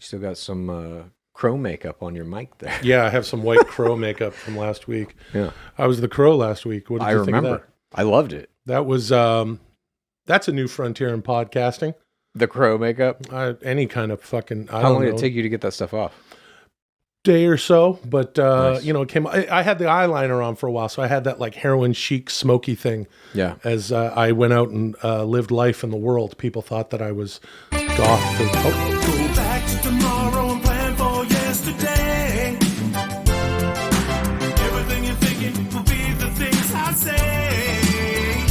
still got some crow makeup on your mic there. Yeah, I have some white crow makeup from last week. Yeah. I was the crow last week. What did you think of that? I loved it. That was, that's a new frontier in podcasting. The crow makeup? Any kind of fucking, How long did it take you to get that stuff off? Day or so, but Nice. it came. I had the eyeliner on for a while, so I had that like heroin chic, smoky thing. Yeah. As I went out and lived life in the world, people thought that I was goth. Go back to tomorrow and plan for yesterday. Everything you're thinking will be the things I say.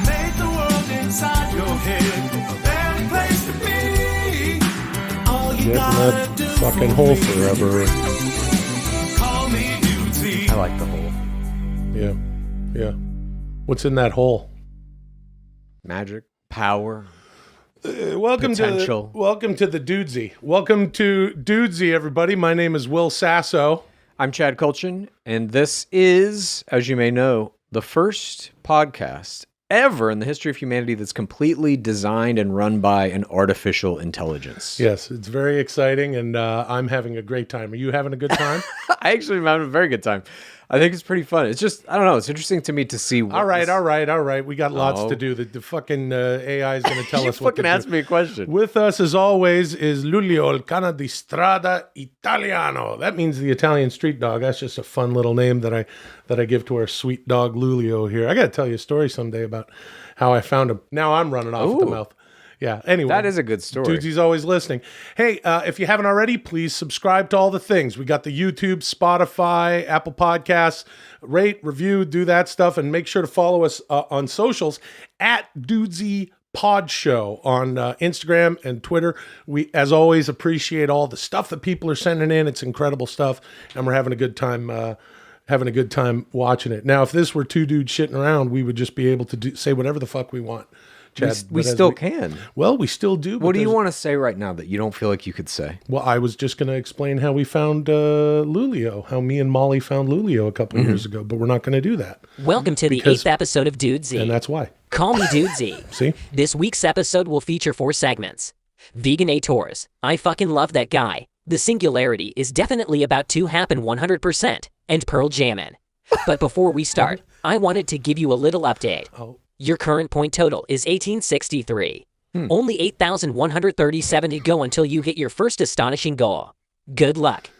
Make the world inside your head a better place to be. All you Get in gotta that do fucking hole forever. call me Dudesy. I like the whole Yeah. What's in that hole? magic, power. Welcome Potential. to the Dudesy. Welcome to Dudesy, everybody. My name is Will Sasso. I'm Chad Kultgen, and this is, as you may know, the first podcast ever in the history of humanity that's completely designed and run by an artificial intelligence. Yes, it's very exciting, and I'm having a great time. Are you having a good time? I actually am having a very good time. I think it's pretty fun. It's just, I don't know, it's interesting to me to see what All right. We got lots Oh. to do. The fucking AI is going to tell you us what to fucking asked do. me a question. With us, as always, is Lulio, il cane di strada italiano. That means the Italian street dog. That's just a fun little name that I give to our sweet dog Lulio here. I got to tell you a story someday about how I found him. Now I'm running off at the Ooh. mouth. Yeah, anyway. That is a good story. Dudesy's always listening. Hey, if you haven't already, please subscribe to all the things. We got the YouTube, Spotify, Apple Podcasts. Rate, review, do that stuff, and make sure to follow us on socials at Dudesy Pod Show on Instagram and Twitter. We, as always, appreciate all the stuff that people are sending in. It's incredible stuff, and we're having a good time. Watching it. Now, if this were two dudes shitting around, we would just be able to say whatever the fuck we want. Chad, We but as still can. Well, we still do. What do you because- want to say right now that you don't feel like you could say? Well, I was just going to explain how we found Lulio, how me and Molly found Lulio a couple of years ago, but we're not going to do that. Welcome to the Because- 8th episode of Dudesy. And that's why. Call me Dudesy. See? This week's episode will feature 4 segments. Veganators. I fucking love that guy. The Singularity Is Definitely About to happen 100%. And Pearl Jammin. But before we start, I wanted to give you a little update. Oh. Your current point total is 1863. Only 8,137 to go until you hit your first astonishing goal. Good luck.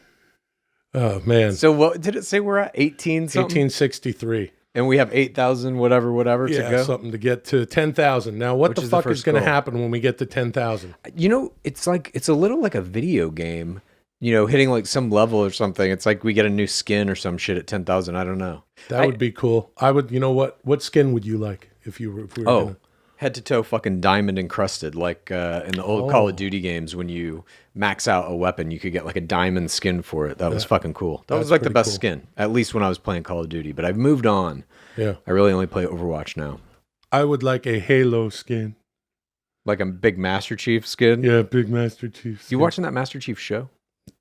Oh, man. So what did it say we're at? 18 something? 1863. And we have 8,000 whatever to Yeah, go? something to get to 10,000. Now, what Which the is the fuck is first going to goal. happen when we get to 10,000? You know, it's a little like a video game, you know, hitting like some level or something. It's like we get a new skin or some shit at 10,000. I don't know. That would be cool. I would, you know what skin would you like if we were gonna... Head to toe fucking diamond encrusted, like in the old Call of Duty games when you max out a weapon, you could get like a diamond skin for it. That was fucking cool. That was that's like the pretty best cool. skin, at least when I was playing Call of Duty. But I've moved on. Yeah. I really only play Overwatch now. I would like a Halo skin. Like a big Master Chief skin. Yeah, big Master Chief skin. You watching that Master Chief show?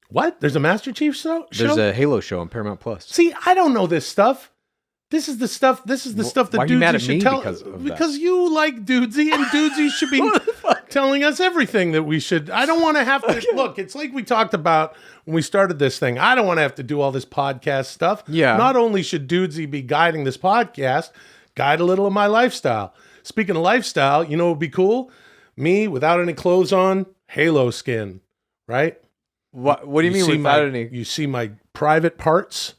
What? There's a Master Chief show? There's a Halo show on Paramount Plus. See, I don't know this stuff. This is the stuff that why are you mad Dudesy at should me tell. because of that? Because you like Dudesy, and Dudesy should be telling us everything that we should. I don't want to have to look. It's like we talked about when we started this thing. I don't want to have to do all this podcast stuff. Yeah. Not only should Dudesy be guiding this podcast, guide a little of my lifestyle. Speaking of lifestyle, you know what would be cool? Me without any clothes on, Halo skin, right? What do you mean see without my, any? You see my private parts.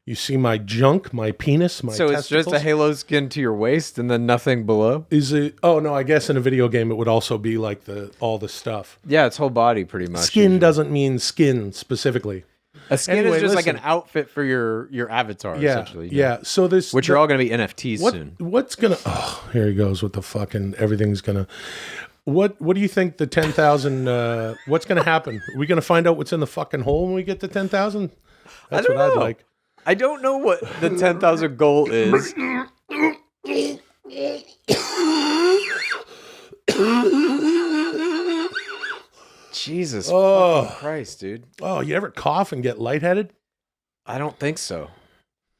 You see my junk, my penis, my So it's testicles. just a Halo skin to your waist and then nothing below? Is it? Oh no, I guess in a video game it would also be like all the stuff. Yeah, it's whole body pretty much. Skin usually. doesn't mean skin specifically. A skin Anyway, is just listen. like an outfit for your avatar, Yeah, essentially. you know? yeah. So this, Which are all going to be NFTs soon. What's gonna? Oh, here he goes with the fucking everything's gonna. What do you think the 10,000? What's gonna happen? Are we gonna find out what's in the fucking hole when we get to 10,000? That's don't what I'd know. like. I don't know what the 10,000 goal is. Jesus fucking Christ, dude. Oh, you ever cough and get lightheaded? I don't think so.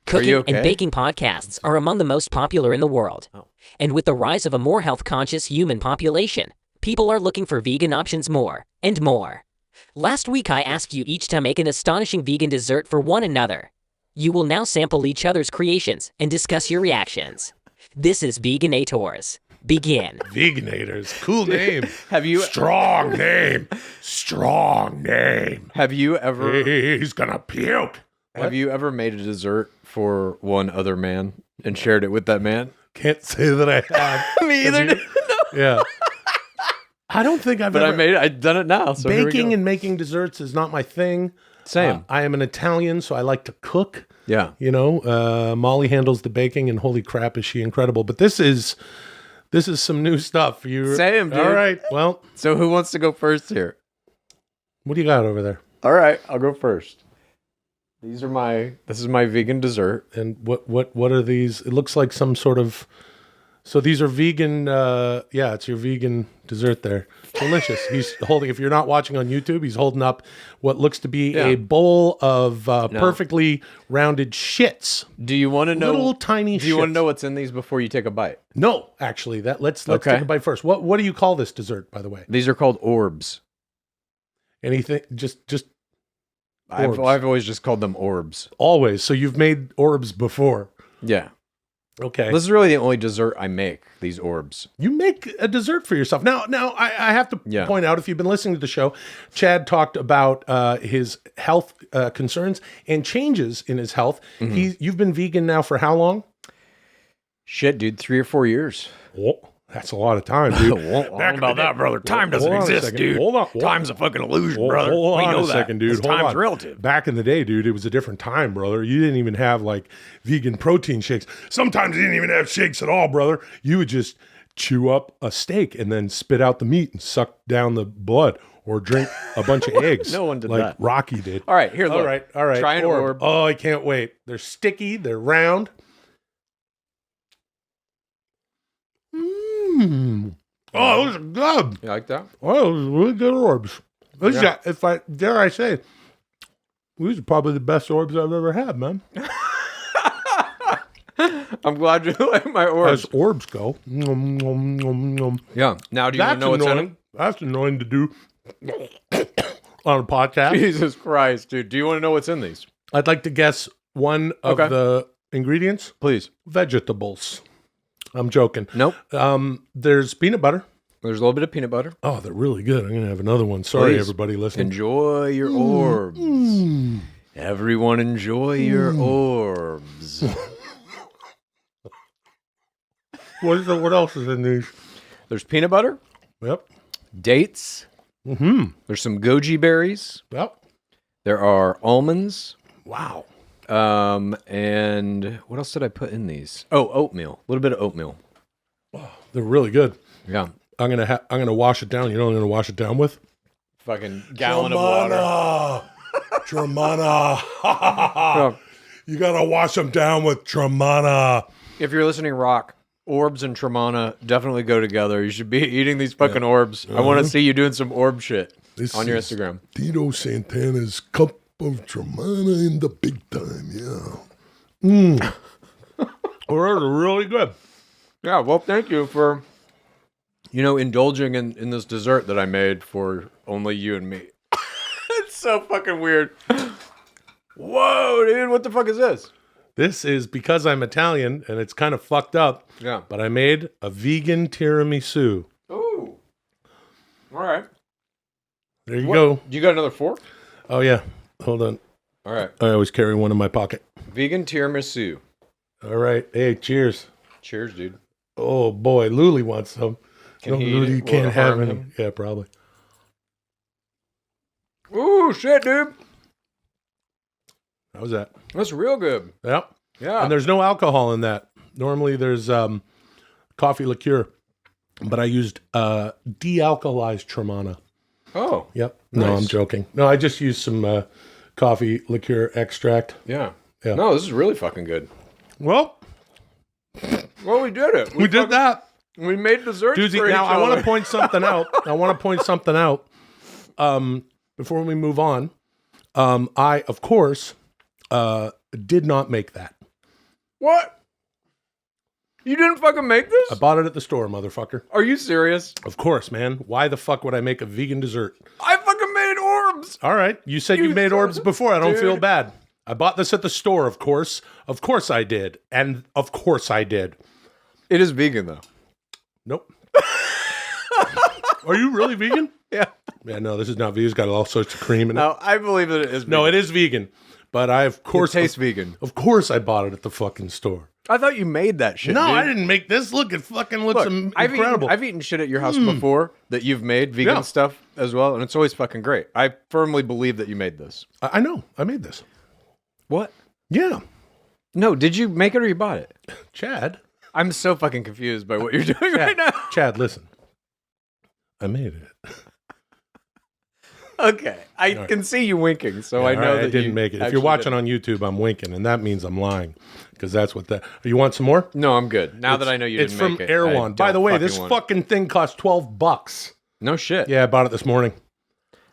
Cooking you okay? and baking podcasts are among the most popular in the world. Oh. And with the rise of a more health-conscious human population, people are looking for vegan options more and more. Last week I asked you each to make an astonishing vegan dessert for one another. You will now sample each other's creations and discuss your reactions. This is Veganators. Begin. Veganators. Cool name. Have you Strong name. Strong name. have you ever He's gonna puke. have you ever made a dessert for one other man and shared it with that man? Can't say that I have. Me either. Have you? Yeah. I don't think I've But ever. I've done it now. So here we Baking go. and making desserts is not my thing. Same. I am an Italian, so I like to cook. Yeah. You know, Molly handles the baking, and holy crap, is she incredible! But this is some new stuff. You Same, dude. All right. Well, So who wants to go first here? what do you got over there? All right, I'll go first. This is my vegan dessert. And what are these? It looks like some sort of. So these are vegan. Yeah, it's your vegan dessert there. Delicious. He's holding. If you're not watching on YouTube, he's holding up what looks to be a bowl of perfectly rounded shits. Do you want to know Little tiny. Do you want to shits. know what's in these before you take a bite? No, actually, let's Okay. take a bite first. What do you call this dessert, by the way? These are called orbs. Anything? Just I've Orbs. always just called them orbs. always. So you've made orbs before. Yeah. Okay. This is really the only dessert I make, these orbs. You make a dessert for yourself. Now I have to Yeah. point out, if you've been listening to the show, Chad talked about his health concerns and changes in his health. Mm-hmm. You've been vegan now for how long? Shit, dude, 3 or 4 years. Oh, that's a lot of time, dude. Back about that, brother. Time doesn't Hold on a exist, second. dude. Hold on. Time's a fucking illusion, Hold- brother. Hold We on know a that. second, dude. 'Cause Hold time's on. relative. Back in the day, dude, it was a different time, brother. You didn't even have like vegan protein shakes. Sometimes you didn't even have shakes at all, brother. You would just chew up a steak and then spit out the meat and suck down the blood, or drink a bunch of eggs. No one did like that. Rocky did. All right, here, look. All right. Try an orb. Oh, I can't wait. They're sticky. They're round. Mmm. Oh, those are good. You like that? Oh, those are really good orbs. These Yeah. are- if I dare I say, these are probably the best orbs I've ever had, man. I'm glad you like my orbs. As orbs go. Nom, nom, nom, nom. Yeah. Now, do you want to know what's in annoying. them? That's annoying to do on a podcast. Jesus Christ, dude. Do you want to know what's in these? I'd like to guess one of Okay. the ingredients. Please. Vegetables. I'm joking. Nope. There's peanut butter. There's a little bit of peanut butter. Oh, they're really good. I'm going to have another one. Sorry, Please. everybody listening. Enjoy your orbs. Everyone enjoy your orbs. What else is in these? There's peanut butter, Yep. dates. Mm-hmm. There's some goji berries. Yep. There are almonds. Wow. And what else did I put in these? Oh, oatmeal. A little bit of oatmeal. They're really good. Yeah. I'm gonna wash it down. You know what I'm gonna wash it down with? Fucking gallon of water. Tremana. Yeah. You gotta wash them down with Tremana. If you're listening, Rock, orbs and Tremana definitely go together. You should be eating these fucking orbs. I want to see you doing some orb shit on your Instagram. Tito Santana's cup of Tremana in the big time, yeah. They're really good. Yeah, well, thank you for, indulging in this dessert that I made for only you and me. It's so fucking weird. Whoa, dude, what the fuck is this? This is because I'm Italian and it's kind of fucked up. Yeah. But I made a vegan tiramisu. Ooh. All right. There you go. You got another fork? Oh yeah. Hold on. All right. I always carry one in my pocket. Vegan tiramisu. All right. Hey, cheers. Cheers, dude. Oh boy, Luli wants some. Can he eat Luli, it? you Will can't it have harm any. him? Yeah, probably. Ooh, shit, dude. How's that? That's real good. Yep. Yeah. And there's no alcohol in that. Normally there's coffee liqueur, but I used de-alkalized Tremana. Oh. Yep. No, Nice. I'm joking. No, I just used some coffee liqueur extract. Yeah. Yeah. No, this is really fucking good. Well, Well, we did it. we did that. We made desserts Dudesy, for now each I want to other. point something out. Before we move on. I, of course, did not make that. What? You didn't fucking make this? I bought it at the store, motherfucker. Are you serious? Of course, man. Why the fuck would I make a vegan dessert? I fucking made orbs. All right. You said you made orbs before. I don't feel bad. I bought this at the store, of course. Of course I did. And of course I did. It is vegan, though. Nope. Are you really vegan? Yeah. Yeah, no, this is not vegan. It's got all sorts of cream in it. No, I believe that it is vegan. No, it is vegan. But I, of course... It tastes vegan. Of course I bought it at the fucking store. I thought you made that shit, No, dude. I didn't make this. Look, it fucking looks incredible. I've eaten shit at your house before that you've made, vegan stuff as well, and it's always fucking great. I firmly believe that you made this. I know. I made this. What? Yeah. No, did you make it or you bought it? Chad. I'm so fucking confused by what you're doing right now. Chad, listen. I made it. Okay. I can see you winking, so I know that I didn't make it. If you're watching on YouTube, I'm winking, and that means I'm lying, because that's what that... You want some more? No, I'm good. Now that I know you didn't make it. It's from Erewhon. By the way, this fucking thing cost $12. No shit. Yeah, I bought it this morning.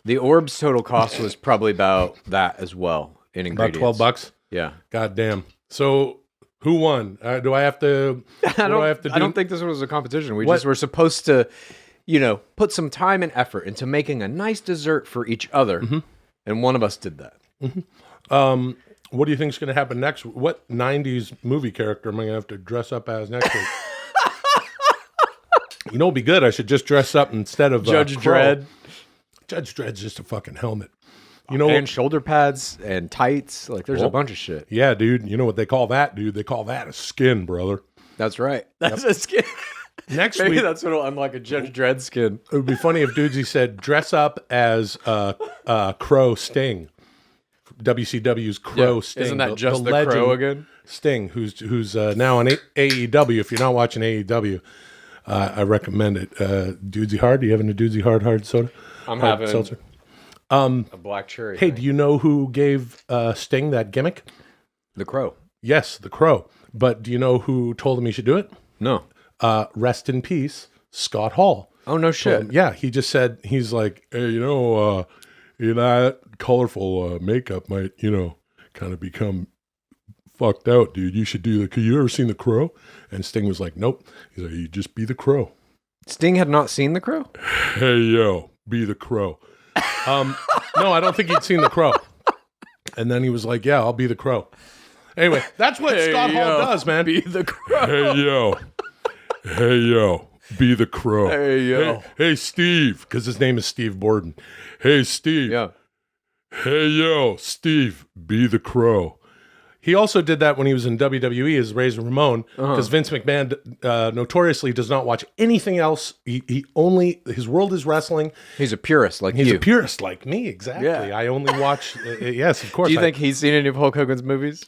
The orbs total cost was probably about that as well in ingredients. About $12? Yeah. God damn. So, who won? Do I have to... I don't think this was a competition. We just were supposed to... put some time and effort into making a nice dessert for each other. Mm-hmm. And one of us did that. Mm-hmm. What do you think is going to happen next? What 90s movie character am I going to have to dress up as next week? You know, it'd be good. I should just dress up instead of Judge Crow. Dredd. Judge Dredd's just a fucking helmet. You know, and shoulder pads and tights. Like, there's a bunch of shit. Yeah, dude. You know what they call that, dude? They call that a skin, brother. That's right. That's a skin. Next Maybe week, that's what'll unlock a Judge Dredd skin. it would be funny if Dudesy said, dress up as Crow Sting. WCW's Crow Sting. Isn't that just the legend Crow again? Sting, who's now on AEW. If you're not watching AEW, I recommend it. Dudesy Hard. Do you having a Dudesy Hard soda? I'm hard having seltzer. A black cherry. Hey, do you know who gave Sting that gimmick? The Crow. Yes, the Crow. But do you know who told him he should do it? No. Rest in peace, Scott Hall. Oh, no shit. Yeah, he just said, he's like, hey, that colorful makeup might, kind of become fucked out, dude. You should do you ever seen The Crow? And Sting was like, nope. He's like, you just be the Crow. Sting had not seen The Crow? Hey, yo, be the Crow. No, I don't think he'd seen The Crow. And then he was like, yeah, I'll be the Crow. Anyway, that's what Scott Hall does, man. Be the Crow. Hey, yo. Hey, yo. Be the Crow. Hey, yo. Hey, Steve. Because his name is Steve Borden. Hey, Steve. Yeah. Hey, yo. Steve. Be the Crow. He also did that when he was in WWE as Razor Ramon, because Vince McMahon notoriously does not watch anything else. He only, his world is wrestling. He's a purist like He's you. a purist like me, exactly. Yeah. I only watch, yes, of course. Do you think he's seen any of Hulk Hogan's movies?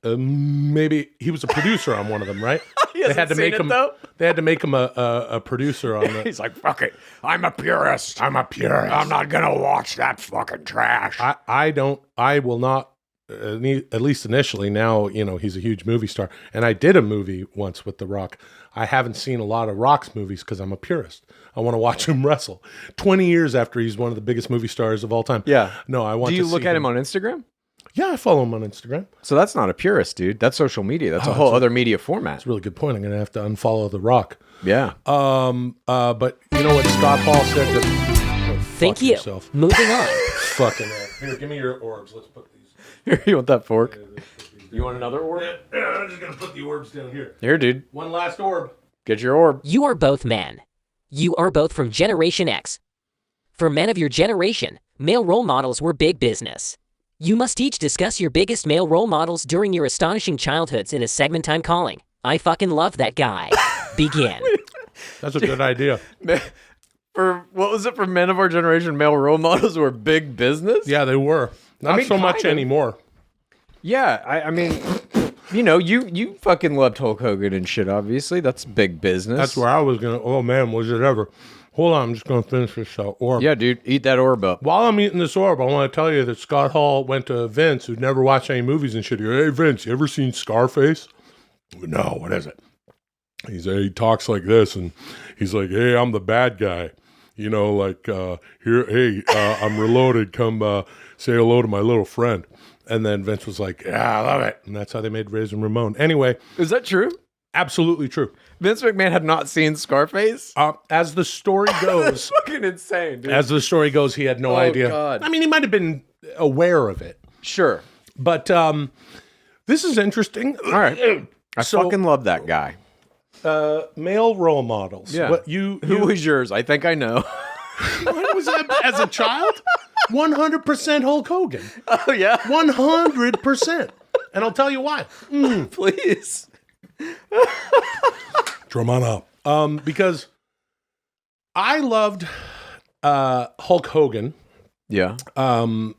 Maybe he was a producer on one of them, right? They had to make him. They had to make him a producer on the. He's like, fuck it. I'm a purist. I'm a purist. I'm not going to watch that fucking trash. I will not. At least initially. Now, he's a huge movie star. And I did a movie once with The Rock. I haven't seen a lot of Rock's movies because I'm a purist. I want to watch him wrestle. 20 years after he's one of the biggest movie stars of all time. Yeah. No, I want to Do you see look at him on Instagram? Yeah, I follow him on Instagram. So that's not a purist, dude. That's social media. That's a whole other media format. That's a really good point. I'm going to have to unfollow The Rock. Yeah. But you know what Scott Hall said to... Thank you. Yourself. Moving on. Fucking Here, give me your orbs. Let's put these... Here, you want that fork? You want another orb? Yeah, I'm just going to put the orbs down here. Here, dude. One last orb. Get your orb. You are both men. You are both from Generation X. For men of your generation, male role models were big business. You must each discuss your biggest male role models during your astonishing childhoods in a segment I'm calling I Fucking Love That Guy. Begin. That's a good idea. What was it for men of our generation? Male role models were big business? Yeah, they were. Not so much kind of. anymore. Yeah, I mean, you fucking loved Hulk Hogan and shit, obviously. That's big business. That's where I was going to... Oh, man, was it ever... Hold on, I'm just going to finish this orb. Yeah, dude, eat that orb up. While I'm eating this orb, I want to tell you that Scott Hall went to Vince, who'd never watched any movies and shit. He goes, hey, Vince, you ever seen Scarface? No, what is it? He talks like this, and he's like, hey, I'm the bad guy. Here, hey, I'm reloaded. Come say hello to my little friend. And then Vince was like, yeah, I love it. And that's how they made Razor Ramon. Anyway. Is that true? Absolutely true. Vince McMahon had not seen Scarface? As the story goes, Fucking insane, dude. as the story goes, he had no idea. God. I mean, he might have been aware of it, Sure. but this is interesting. All right. I So- fucking love that guy. Male role models. Yeah. What you Who was yours? I think I know. what was that as a child? 100% Hulk Hogan. Oh, yeah? 100%. And I'll tell you why. Please. Drum on up. Because I loved Hulk Hogan. Yeah. And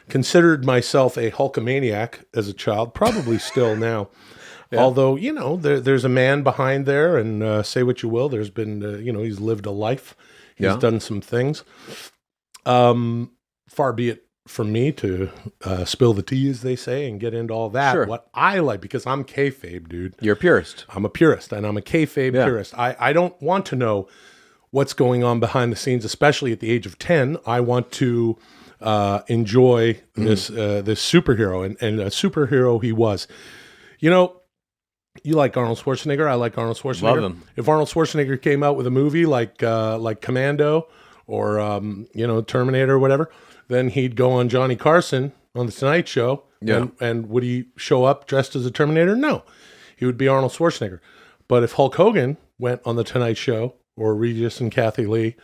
considered myself a Hulkamaniac as a child, probably still now. Although, you know, there's a man behind there, and say what you will, there's been, you know, he's lived a life. He's done some things. Far be it from me to spill the tea, as they say, and get into all that. Sure. What I like, because I'm kayfabe, dude. You're a purist. I'm a purist, and I'm a kayfabe purist. I don't want to know what's going on behind the scenes, especially at the age of 10. I want to enjoy this superhero, and a superhero he was. You know, you like Arnold Schwarzenegger. I like Arnold Schwarzenegger. Love him. If Arnold Schwarzenegger came out with a movie like Commando or you know, Terminator or whatever, then he'd go on Johnny Carson on the Tonight Show. Yeah. And would he show up dressed as a Terminator? No, he would be Arnold Schwarzenegger. But if Hulk Hogan went on the Tonight Show, or Regis and Kathy Lee,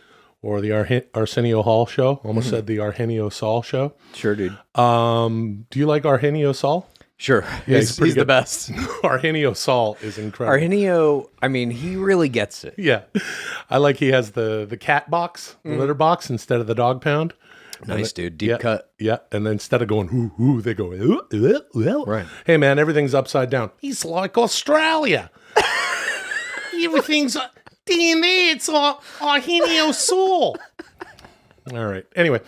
or the Arsenio Hall show, almost said the Arsenio Saul show. Sure, dude. Do you like Arsenio Saul? Sure. he's pretty He's the good. best. Arsenio Saul is incredible. Arsenio, I mean, he really gets it. Yeah. I like he has the cat box, the litter box, instead of the dog pound. Nice, dude. Deep cut. Yeah. And then instead of going, ooh, they go, ooh. Right. Hey, man, everything's upside down. He's like Australia. Everything's DNA. It's Arsenio Saul. All right. Anyway,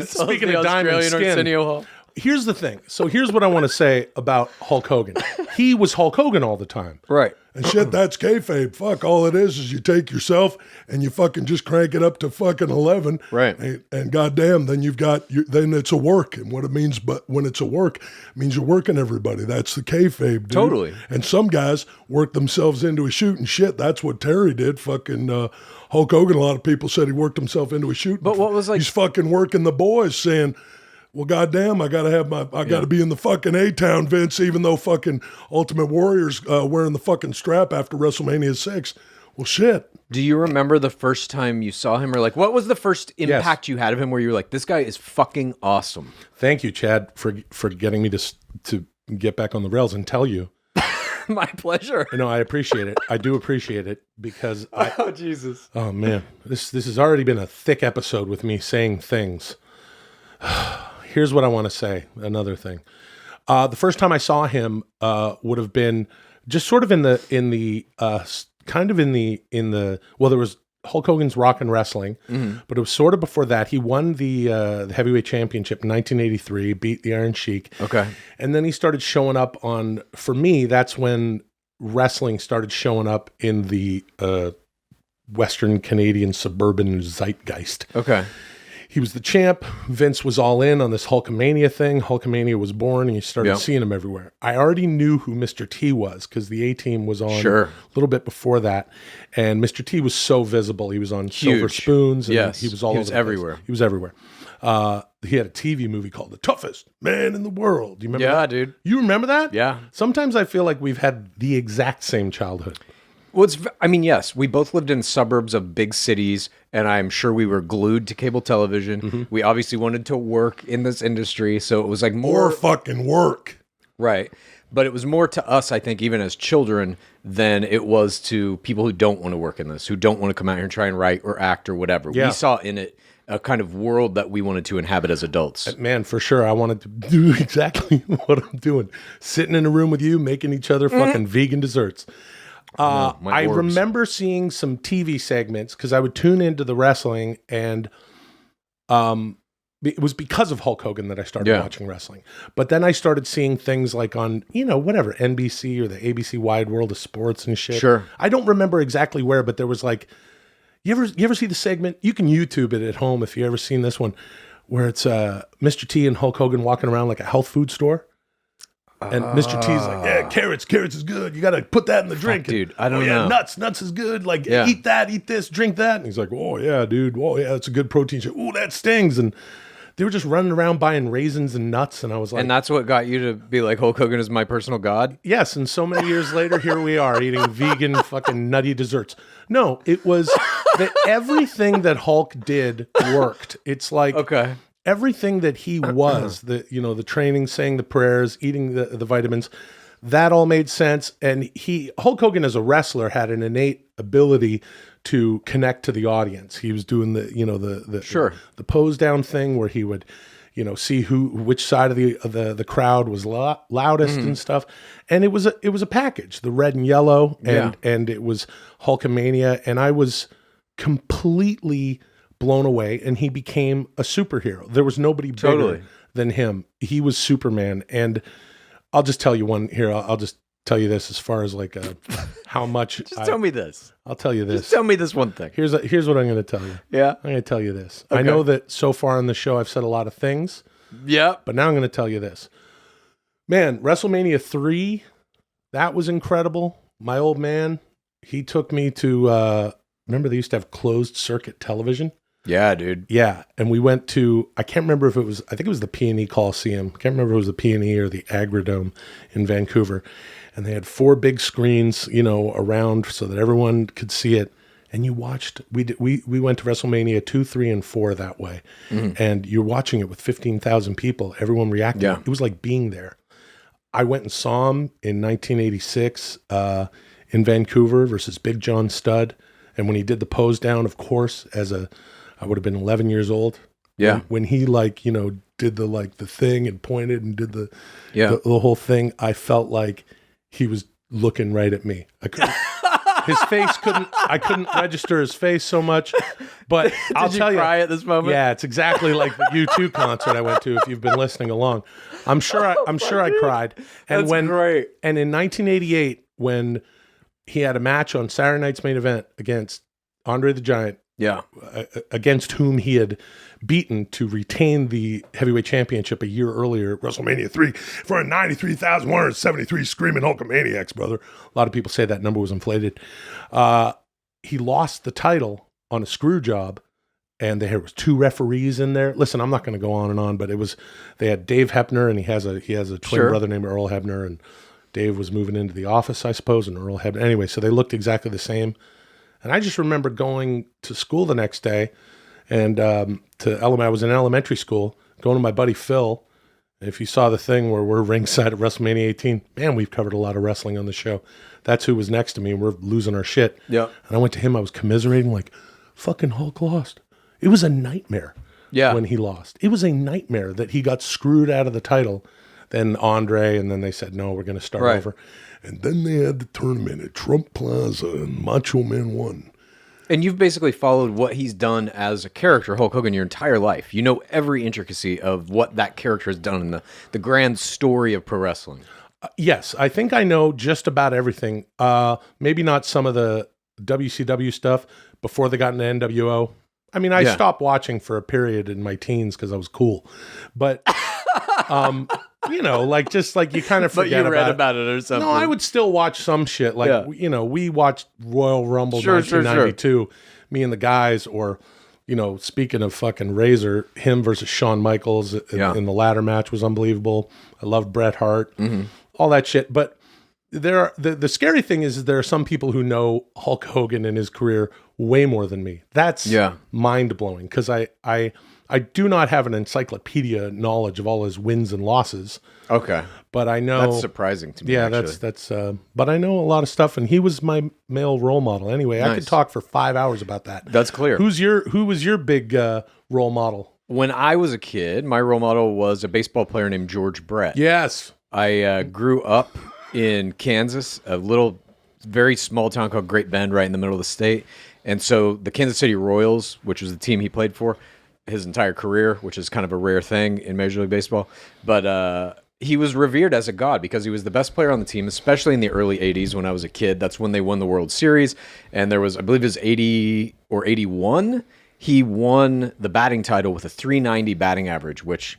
speaking of diamond skin, here's the thing. So here's what I want to say about Hulk Hogan. He was Hulk Hogan all the time. Right. And shit, that's kayfabe. Fuck, all it is you take yourself and you fucking just crank it up to fucking 11. Right. And goddamn, then then it's a work. And what it means, but when it's a work, it means you're working everybody. That's the kayfabe, dude. Totally. And some guys work themselves into a shoot and shit. That's what Terry did. Fucking Hulk Hogan, a lot of people said he worked himself into a shoot. But what was like... He's fucking working the boys saying... Well, goddamn, I gotta be in the fucking A-Town, Vince, even though fucking Ultimate Warrior's wearing the fucking strap after WrestleMania 6. Well, shit. Do you remember the first time you saw him, or like, what was the first impact you had of him where you were like, this guy is fucking awesome? Thank you, Chad, for getting me to get back on the rails and tell you. My pleasure. No, I appreciate it. I do appreciate it because Oh, Jesus. oh man, this has already been a thick episode with me saying things. Here's what I want to say. Another thing. The first time I saw him would have been just sort of in the well, there was Hulk Hogan's Rock and Wrestling, but it was sort of before that. He won the heavyweight championship in 1983, beat the Iron Sheik. Okay. And then he started showing up on, for me, that's when wrestling started showing up in the Western Canadian suburban zeitgeist. Okay. He was the champ. Vince was all in on this Hulkamania thing. Hulkamania was born, and you started seeing him everywhere. I already knew who Mr. T was because the A-Team was on a little bit before that. And Mr. T was so visible. He was on Silver Spoons. And he was all over the place. everywhere. He was everywhere. He had a TV movie called The Toughest Man in the World. Do you remember that? Yeah, dude. You remember that? Yeah. Sometimes I feel like we've had the exact same childhood. Well, I mean, yes, we both lived in suburbs of big cities, and I'm sure we were glued to cable television. We obviously wanted to work in this industry, so it was like more... Or fucking work. Right. But it was more to us, I think, even as children, than it was to people who don't want to work in this, who don't want to come out here and try and write or act or whatever. Yeah. We saw in it a kind of world that we wanted to inhabit as adults. Man, for sure. I wanted to do exactly what I'm doing. Sitting in a room with you, making each other fucking vegan desserts. I remember seeing some TV segments because I would tune into the wrestling, and it was because of Hulk Hogan that I started watching wrestling. But then I started seeing things like on, whatever, NBC or the ABC Wide World of Sports and shit. Sure. I don't remember exactly where, but there was like, you ever see the segment? You can YouTube it at home if you ever seen this one, where it's Mr. T and Hulk Hogan walking around like a health food store. And Mr. T's like, yeah, carrots is good. You got to put that in the drink. dude, I don't yeah, know. Nuts is good. Like, Yeah. eat that, eat this, drink that. And he's like, oh, yeah, dude. Oh, yeah, it's a good protein shake. Oh, that stings. And they were just running around buying raisins and nuts. And I was like, And that's what got you to be like, Hulk Hogan is my personal god? yes. And so many years later, here we are eating vegan fucking nutty desserts. No, it was that everything that Hulk did worked. It's like, Okay. everything that he was, the training, saying the prayers, eating the vitamins, that all made sense. And Hulk Hogan as a wrestler had an innate ability to connect to the audience. He was doing the pose down thing where he would, see which side of the crowd was loudest and stuff. And it was a package, the red and yellow, and it was Hulkamania, and I was completely blown away, and he became a superhero. There was nobody bigger than him. He was Superman. And I'll just tell you one here. I'll just tell you this as far as like how much. Tell me this. I'll tell you this. Just tell me this one thing. Here's what I'm going to tell you. Yeah. I'm going to tell you this. I know that so far on the show I've said a lot of things, Yeah. but now I'm going to tell you this. Man, WrestleMania 3, that was incredible. My old man, he took me to, remember they used to have closed circuit television? Yeah, dude. Yeah, and we went to, I can't remember if it was, I think it was the P&E Coliseum. I can't remember if it was the P&E or the Agrodome in Vancouver. And they had 4 big screens, around so that everyone could see it. And you watched, we went to WrestleMania 2, 3, and 4 that way. And you're watching it with 15,000 people, everyone reacting. Yeah. It was like being there. I went and saw him in 1986 in Vancouver versus Big John Studd. And when he did the pose down, of course, I would have been 11 years old. Yeah. When he did the thing and pointed and did the whole thing, I felt like he was looking right at me. His face I couldn't register his face so much, but I'll tell you, cry at this moment? yeah, it's exactly like the U2 concert I went to. If you've been listening along, I'm sure I cried. And That's great. And in 1988, when he had a match on Saturday Night's Main Event against Andre the Giant, Yeah. against whom he had beaten to retain the heavyweight championship a year earlier, WrestleMania 3, for a 93,173 screaming Hulkamaniacs, brother. A lot of people say that number was inflated. He lost the title on a screw job, and there was 2 referees in there. Listen, I'm not going to go on and on, but they had Dave Hebner, and he has a twin brother named Earl Hebner, and Dave was moving into the office, I suppose, and Earl Hebner. Anyway, so they looked exactly the same. And I just remember going to school the next day, and I was in elementary school, going to my buddy Phil. And if you saw the thing where we're ringside at WrestleMania 18, man, we've covered a lot of wrestling on the show. That's who was next to me, and we're losing our shit. Yeah. And I went to him, I was commiserating, like, fucking Hulk lost. It was a nightmare when he lost. It was a nightmare that he got screwed out of the title. Then Andre, and then they said, no, we're going to start over. And then they had the tournament at Trump Plaza, and Macho Man won. And you've basically followed what he's done as a character, Hulk Hogan, your entire life. You know every intricacy of what that character has done in the grand story of pro wrestling. Yes, I think I know just about everything. Maybe not some of the WCW stuff before they got into NWO. I mean, I stopped watching for a period in my teens because I was cool. But, just like you kind of forget but you read about it or something. No, I would still watch some shit. Like, we watched Royal Rumble 1992, me and the guys, or, speaking of fucking Razor, him versus Shawn Michaels in the ladder match was unbelievable. I loved Bret Hart, all that shit. But the scary thing is there are some people who know Hulk Hogan in his career way more than me. That's mind-blowing, because I do not have an encyclopedia knowledge of all his wins and losses. Okay. But I know... That's surprising to me, actually. But I know a lot of stuff, and he was my male role model. Anyway, I could talk for 5 hours about that. That's clear. Who was your big role model? When I was a kid, my role model was a baseball player named George Brett. Yes. I grew up in Kansas, a little, very small town called Great Bend, right in the middle of the state. And so the Kansas City Royals, which was the team he played for his entire career, which is kind of a rare thing in Major League Baseball. But he was revered as a god because he was the best player on the team, especially in the early 80s when I was a kid. That's when they won the World Series. And there was, I believe it was 80 or 81, he won the batting title with a 390 batting average, which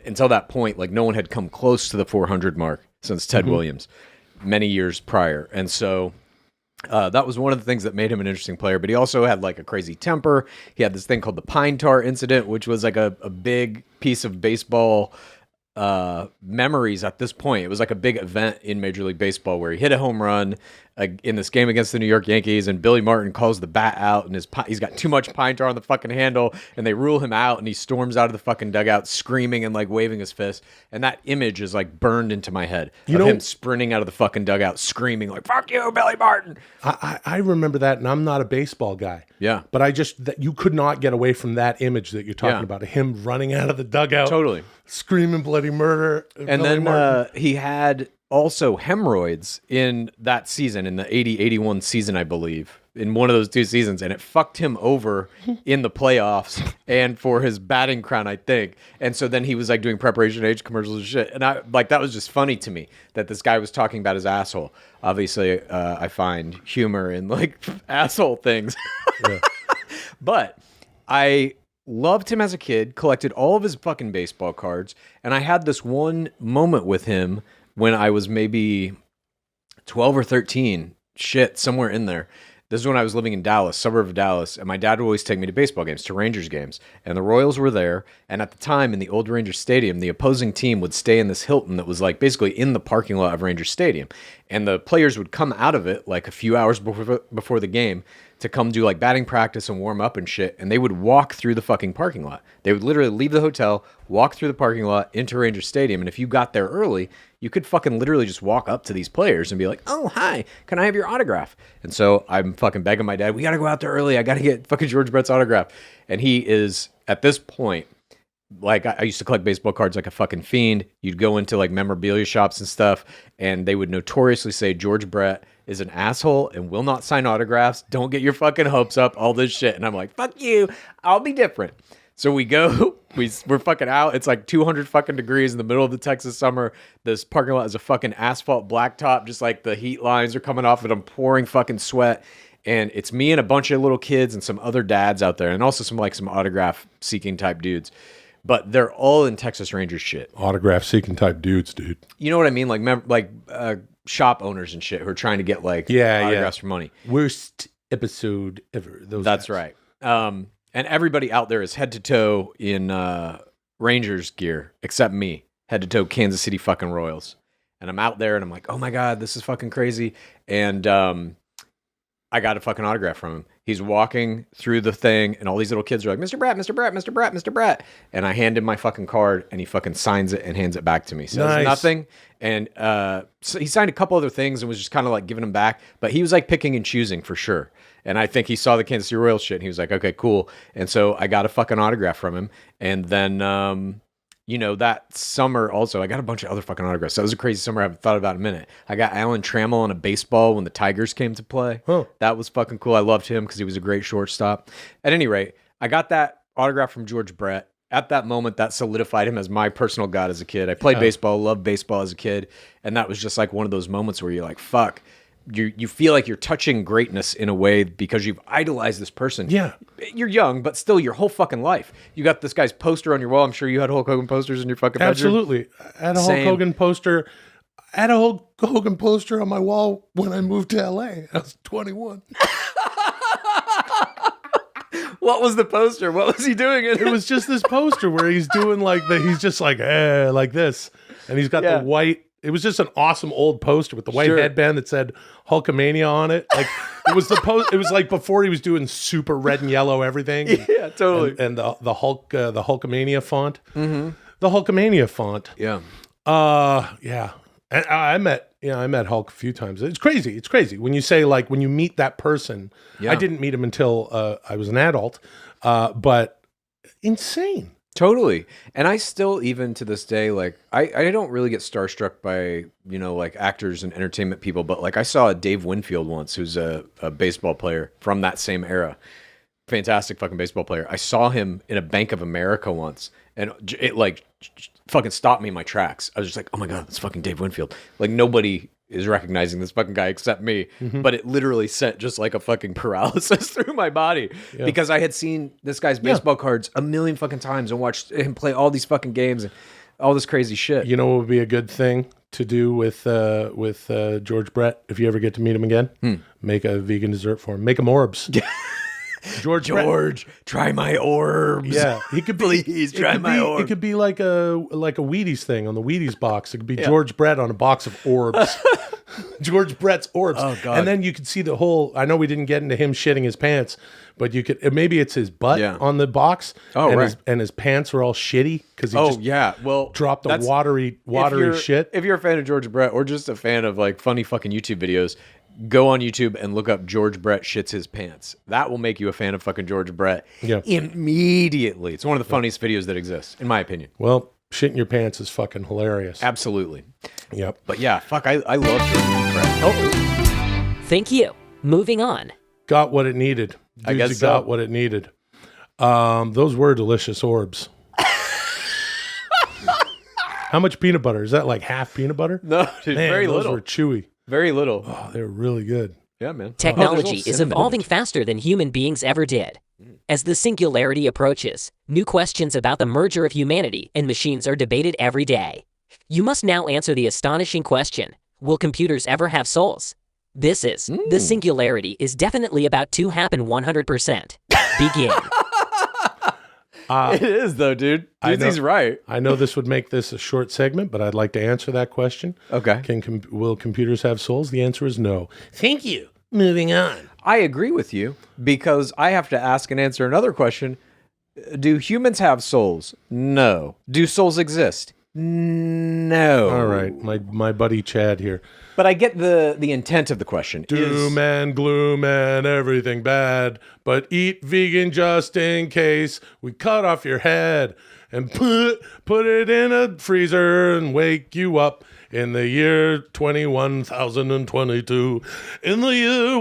until that point, like no one had come close to the 400 mark. since Ted Williams many years prior. And so that was one of the things that made him an interesting player. But he also had like a crazy temper. He had this thing called the pine tar incident, which was like a big piece of baseball memories at this point. It was like a big event in Major League Baseball where he hit a home run in this game against the New York Yankees, and Billy Martin calls the bat out, and he's got too much pine tar on the fucking handle, and they rule him out, and he storms out of the fucking dugout screaming and like waving his fist, and that image is like burned into my head of him sprinting out of the fucking dugout screaming like, fuck you, Billy Martin. I remember that, and I'm not a baseball guy. Yeah. But you could not get away from that image that you're talking about, him running out of the dugout. Totally. Screaming bloody murder. And then he had also hemorrhoids in that season, in the 80-81 season, I believe, in one of those 2 seasons, and it fucked him over in the playoffs and for his batting crown, I think. And so then he was like doing preparation age commercials and shit. And that was just funny to me that this guy was talking about his asshole. Obviously, I find humor in like asshole things. But I loved him as a kid, collected all of his fucking baseball cards, and I had this one moment with him when I was maybe 12 or 13, somewhere in there. This is when I was living in Dallas, suburb of Dallas, and my dad would always take me to baseball games, to Rangers games, and the Royals were there, and at the time in the old Rangers Stadium, the opposing team would stay in this Hilton that was like basically in the parking lot of Rangers Stadium, and the players would come out of it like a few hours before the game to come do like batting practice and warm up and shit, and they would walk through the fucking parking lot. They would literally leave the hotel, walk through the parking lot into Rangers Stadium, and if you got there early, you could fucking literally just walk up to these players and be like, oh, hi, can I have your autograph? And so I'm fucking begging my dad, we got to go out there early. I got to get fucking George Brett's autograph. And he is, at this point, like I used to collect baseball cards like a fucking fiend. You'd go into like memorabilia shops and stuff, and they would notoriously say George Brett is an asshole and will not sign autographs. Don't get your fucking hopes up, all this shit. And I'm like, fuck you, I'll be different. So we go, we're fucking out. It's like 200 fucking degrees in the middle of the Texas summer. This parking lot is a fucking asphalt blacktop. Just like the heat lines are coming off it. I'm pouring fucking sweat. And it's me and a bunch of little kids and some other dads out there. And also some autograph seeking type dudes. But they're all in Texas Rangers shit. Autograph seeking type dudes, dude. You know what I mean? Like shop owners and shit who are trying to get like autographs for money. Worst episode ever. That's right. And everybody out there is head to toe in Rangers gear, except me. Head to toe Kansas City fucking Royals. And I'm out there and I'm like, oh my God, this is fucking crazy. And I got a fucking autograph from him. He's walking through the thing and all these little kids are like, Mr. Brett, Mr. Brett, Mr. Brett, Mr. Brett. And I hand him my fucking card and he fucking signs it and hands it back to me. Says nothing. And so he signed a couple other things and was just kind of like giving them back. But he was like picking and choosing for sure. And I think he saw the Kansas City Royals shit and he was like, okay, cool. And so I got a fucking autograph from him. And then, that summer also, I got a bunch of other fucking autographs. That was a crazy summer I haven't thought about in a minute. I got Alan Trammell on a baseball when the Tigers came to play. Huh. That was fucking cool. I loved him because he was a great shortstop. At any rate, I got that autograph from George Brett. At that moment, that solidified him as my personal god as a kid. I played baseball, loved baseball as a kid. And that was just like one of those moments where you're like, fuck. You feel like you're touching greatness in a way because you've idolized this person. Yeah. You're young, but still your whole fucking life. You got this guy's poster on your wall. I'm sure you had Hulk Hogan posters in your fucking bedroom. Absolutely. I had a Hulk Hogan poster. I had a Hulk Hogan poster on my wall when I moved to LA. I was 21. What was the poster? What was he doing? It was just this poster where he's doing he's just like this. And he's got the white. It was just an awesome old poster with the white headband that said Hulkamania on it. Like it was it was like before he was doing super red and yellow everything. Yeah, totally. And the Hulkamania font. Mm-hmm. The Hulkamania font. Yeah. Yeah. And I met Hulk a few times. It's crazy. It's crazy when you say like when you meet that person. Yeah. I didn't meet him until I was an adult, but insane. Totally. And I still, even to this day, like, I don't really get starstruck by, like actors and entertainment people, but like I saw Dave Winfield once, who's a baseball player from that same era. Fantastic fucking baseball player. I saw him in a Bank of America once, and it like fucking stopped me in my tracks. I was just like, oh my God, that's fucking Dave Winfield. Like nobody is recognizing this fucking guy except me. Mm-hmm. But it literally sent just like a fucking paralysis through my body because I had seen this guy's baseball cards a million fucking times and watched him play all these fucking games and all this crazy shit. You know what would be a good thing to do with George Brett. If you ever get to meet him again, make a vegan dessert for him. Make him orbs. George, try my orbs. yeah, he could be. Please try my orbs. It could be like a Wheaties thing on the Wheaties box. It could be George Brett on a box of orbs. George Brett's orbs. Oh, God. And then you could see the whole. I know we didn't get into him shitting his pants, but you could. Maybe it's his butt on the box. Oh, and right. His pants were all shitty because he just Well, dropped a that's- watery shit. If you're a fan of George Brett or just a fan of like funny fucking YouTube videos, go on YouTube and look up George Brett shits his pants. That will make you a fan of fucking George Brett immediately. It's one of the funniest videos that exists, in my opinion. Well, shitting your pants is fucking hilarious. Absolutely. Yep. But yeah, fuck, I love George Brett. Oh, Thank you. Moving on. Got what it needed. I guess Dudesy so. got what it needed. Those were delicious orbs. How much peanut butter? Is that like half peanut butter? no, dude, Man, very those little. were chewy. Very little. Oh, they were really good. Yeah, man. Technology there's is cinnamon in evolving it. faster than human beings ever did. As the singularity approaches, new questions about the merger of humanity and machines are debated every day. You must now answer the astonishing question, will computers ever have souls? This is The Singularity Is Definitely About to Happen 100%. Begin. It is though, dude. He's right. I know this would make this a short segment, but I'd like to answer that question. Okay. Will computers have souls? The answer is no. Thank you. Moving on. I agree with you because I have to ask and answer another question. Do humans have souls? No. Do souls exist? No. All right, my buddy Chad here. But I get the intent of the question. Doom and gloom and everything bad, but eat vegan just in case we cut off your head and put it in a freezer and wake you up in the year 21,022. In the year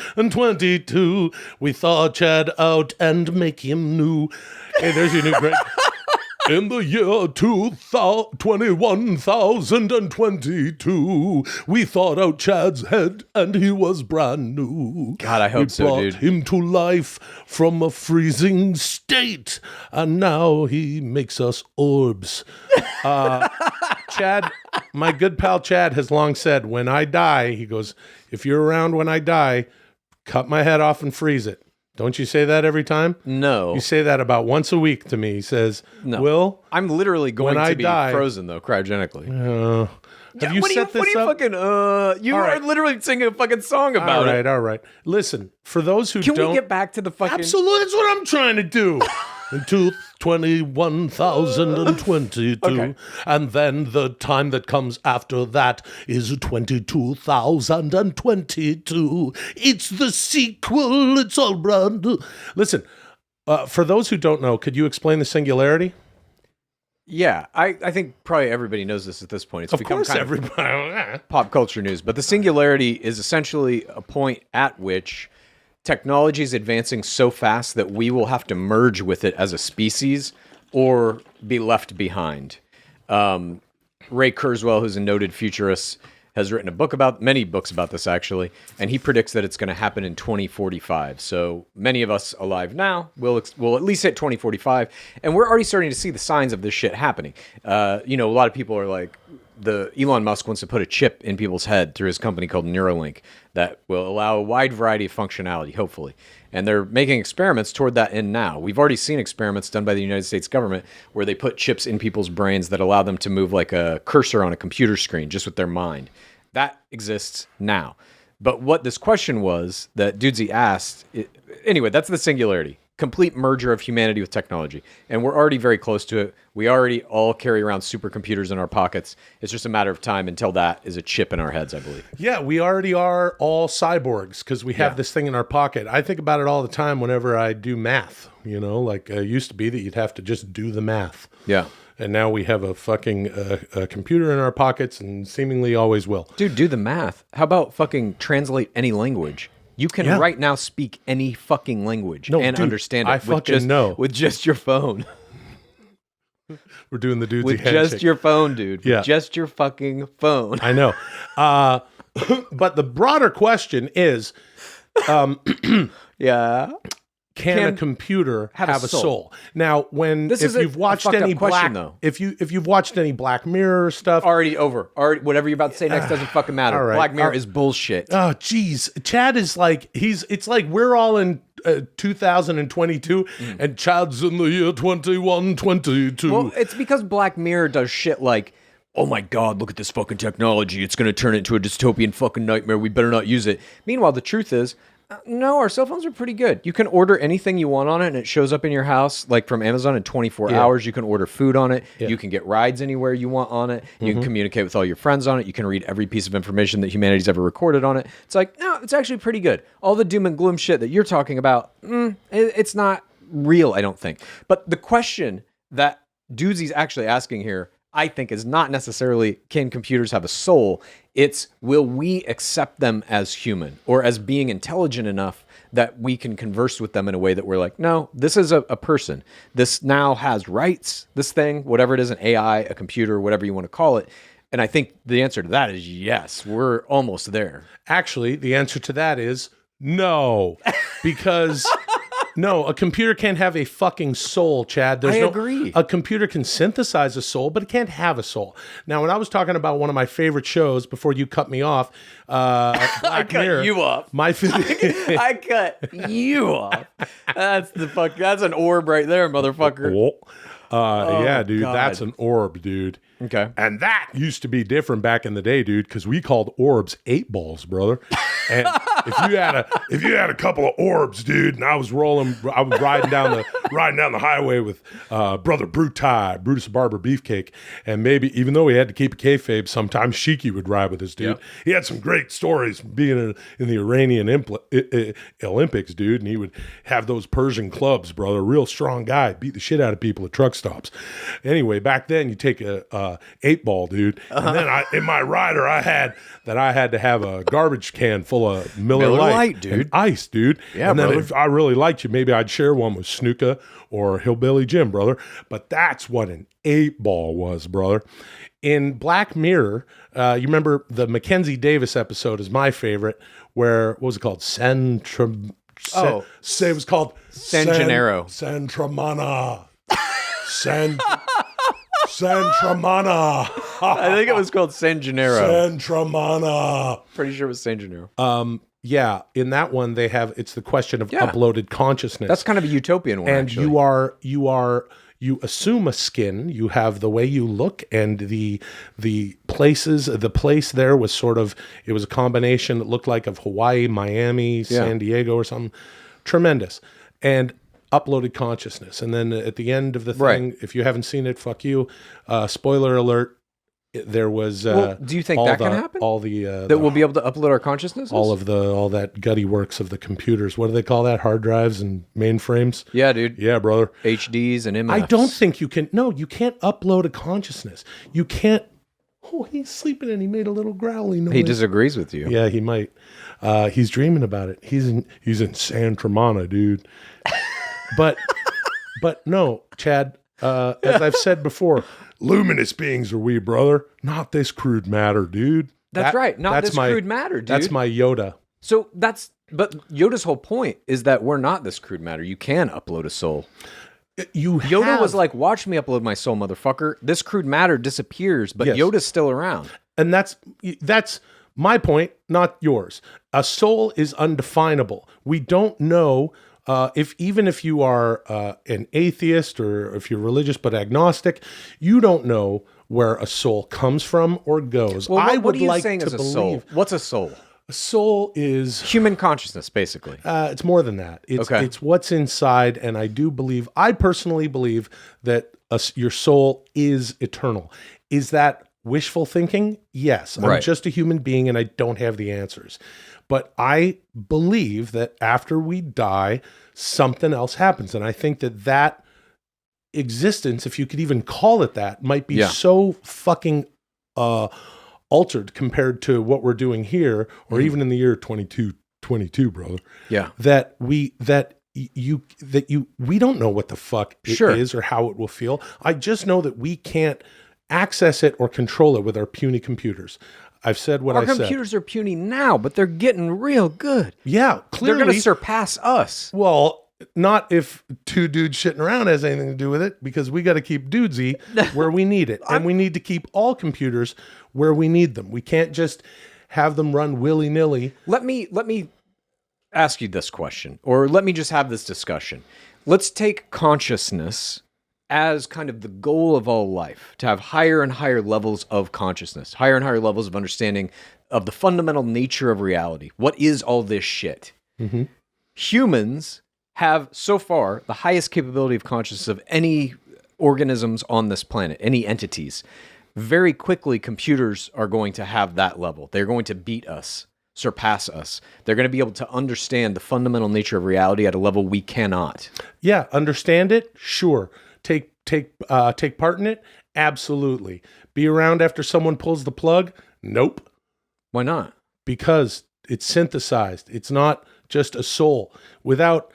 21,022, we thaw Chad out and make him new. Hey, there's your new great. In the year 21,022, we thawed out Chad's head and he was brand new. God, I hope we so, brought dude. him to life from a freezing state, and now he makes us orbs. Chad, my good pal Chad has long said, when I die, he goes, if you're around when I die, cut my head off and freeze it. Don't you say that every time? No. You say that about once a week to me. He says, No. Will, I'm literally going when to I be die- frozen though, cryogenically. have you set this up? Fucking, you All are right. literally singing a fucking song about it. All right. Listen, for those who Can don't... we get back to the fucking... Absolutely, that's what I'm trying to do. Into 21,022. Okay. And then the time that comes after that is 22,022. It's the sequel. It's all brand new. Listen, for those who don't know, could you explain the singularity? Yeah, I think probably everybody knows this at this point. It's Of become course, kind everybody. pop culture news. But the singularity is essentially a point at which technology is advancing so fast that we will have to merge with it as a species or be left behind. Ray Kurzweil, who's a noted futurist, has written many books about this actually, and he predicts that it's going to happen in 2045. So many of us alive now will at least hit 2045, and we're already starting to see the signs of this shit happening. A lot of people are like, Elon Musk wants to put a chip in people's head through his company called Neuralink that will allow a wide variety of functionality, hopefully. And they're making experiments toward that end now. We've already seen experiments done by the United States government where they put chips in people's brains that allow them to move like a cursor on a computer screen just with their mind. That exists now. But what this question was that Dudesy asked, anyway, that's the singularity. Complete merger of humanity with technology. And we're already very close to it. We already all carry around supercomputers in our pockets. It's just a matter of time until that is a chip in our heads, I believe. Yeah, we already are all cyborgs because we have this thing in our pocket. I think about it all the time whenever I do math, like it used to be that you'd have to just do the math. Yeah. And now we have a fucking a computer in our pockets and seemingly always will. Dude, do the math. How about fucking translate any language? You can right now speak any fucking language and dude, understand it I fucking know. with just your phone. We're doing the Dudesy With handshake. just your phone, dude. Yeah. With just your fucking phone. I know. But the broader question is, Yeah. can a computer have a soul? Now, This if is a you've watched fucked up any question, Black, though. if you've watched any Black Mirror stuff, Already over. Already, whatever you're about to say next doesn't fucking matter. all right. Black Mirror is bullshit. oh geez, Chad is like it's like we're all in 2022 and Chad's in the year 2122. Well, it's because Black Mirror does shit like, oh my God, look at this fucking technology. It's going to turn into a dystopian fucking nightmare. We better not use it. Meanwhile, the truth is, no, our cell phones are pretty good. You can order anything you want on it, and it shows up in your house, like from Amazon in 24 hours. You can order food on it. You can get rides anywhere you want on it. You can communicate with all your friends on it. You can read every piece of information that humanity's ever recorded on it. It's like, no, it's actually pretty good. All the doom and gloom shit that you're talking about, it's not real, I don't think. But the question that Dudesy's actually asking here, I think, is not necessarily can computers have a soul. It's will we accept them as human or as being intelligent enough that we can converse with them in a way that we're like, no, this is a person. This now has rights, this thing, whatever it is, an AI, a computer, whatever you want to call it. And I think the answer to that is yes, we're almost there. Actually, the answer to that is no, because no, a computer can't have a fucking soul, Chad. I agree. A computer can synthesize a soul, but it can't have a soul. Now, when I was talking about one of my favorite shows before you cut me off, Black Mirror, you off. I cut you off. That's an orb right there, motherfucker. Yeah, dude, God. that's an orb, dude. Okay. And that used to be different back in the day, dude, because we called orbs 8 balls, brother. And if you had a couple of orbs, dude, and I was riding down the highway with brother Brutus Barber Beefcake, and maybe even though he had to keep a kayfabe, sometimes Sheiky would ride with us, dude. Yeah. He had some great stories being in the Iranian Olympics, dude, and he would have those Persian clubs, brother. Real strong guy, beat the shit out of people at truck stops. Anyway, back then you take a 8 ball, dude, and then in my rider I had to have a garbage can full of Miller Lite, dude, and ice, dude. Yeah, and then brother. if I really liked you, maybe I'd share one with Snuka or Hillbilly Jim, brother. But that's what an 8 ball was, brother. In Black Mirror, you remember the Mackenzie Davis episode is my favorite, where what was it called? It was called San Gennaro. Santramana. Santramana. I think it was called San Gennaro. Santramana. Pretty sure it was San Gennaro. Yeah, in that one it's the question of uploaded consciousness. That's kind of a utopian one, and actually. you assume a skin, you have the way you look, and the place there was sort of, it was a combination that looked like of Hawaii, Miami, San Diego or something. Tremendous. And uploaded consciousness. And then at the end of the thing, if you haven't seen it, fuck you. Spoiler alert, there was do you think that can happen? All the that we'll be able to upload our consciousnesses? all that gutty works of the computers. What do they call that? Hard drives and mainframes? Yeah, dude. Yeah, brother. HDs and MFs. I don't think you can. No, you can't upload a consciousness. You can't. Oh, he's sleeping and he made a little growly noise. He disagrees with you. Yeah, he might. He's dreaming about it. He's in San Tramana, dude. But no, Chad. As I've said before, luminous beings are we, brother. Not this crude matter, dude. That's right. Not this crude matter, dude. That's my Yoda. So but Yoda's whole point is that we're not this crude matter. You can upload a soul. Yoda was like, watch me upload my soul, motherfucker. This crude matter disappears, but Yoda's still around. And that's my point, not yours. A soul is undefinable. We don't know if you are an atheist or if you're religious but agnostic, you don't know where a soul comes from or goes. Well, what are you saying is a soul? What's a soul? A soul is human consciousness, basically. It's more than that. It's what's inside, and I personally believe that your soul is eternal. Is that wishful thinking? Yes. I'm just a human being, and I don't have the answers. But I believe that after we die, something else happens, and I think that existence, if you could even call it that, might be so fucking altered compared to what we're doing here, or even in the year 22, brother. Yeah. We don't know what the fuck it is or how it will feel. I just know that we can't access it or control it with our puny computers. I've said what I said. Our computers are puny now, but they're getting real good. Yeah, clearly. They're going to surpass us. Well, not if two dudes shitting around has anything to do with it, because we got to keep Dudesy where we need it. And we need to keep all computers where we need them. We can't just have them run willy-nilly. Let me ask you this question, or let me just have this discussion. Let's take consciousness as kind of the goal of all life, to have higher and higher levels of consciousness, higher and higher levels of understanding of the fundamental nature of reality. What is all this shit? Mm-hmm. Humans have so far the highest capability of consciousness of any organisms on this planet, any entities. Very quickly, computers are going to have that level. They're going to beat us, surpass us. They're going to be able to understand the fundamental nature of reality at a level we cannot. Yeah, understand it? Sure. Take part in it? Absolutely. Be around after someone pulls the plug? Nope. Why not? Because it's synthesized. It's not just a soul. Without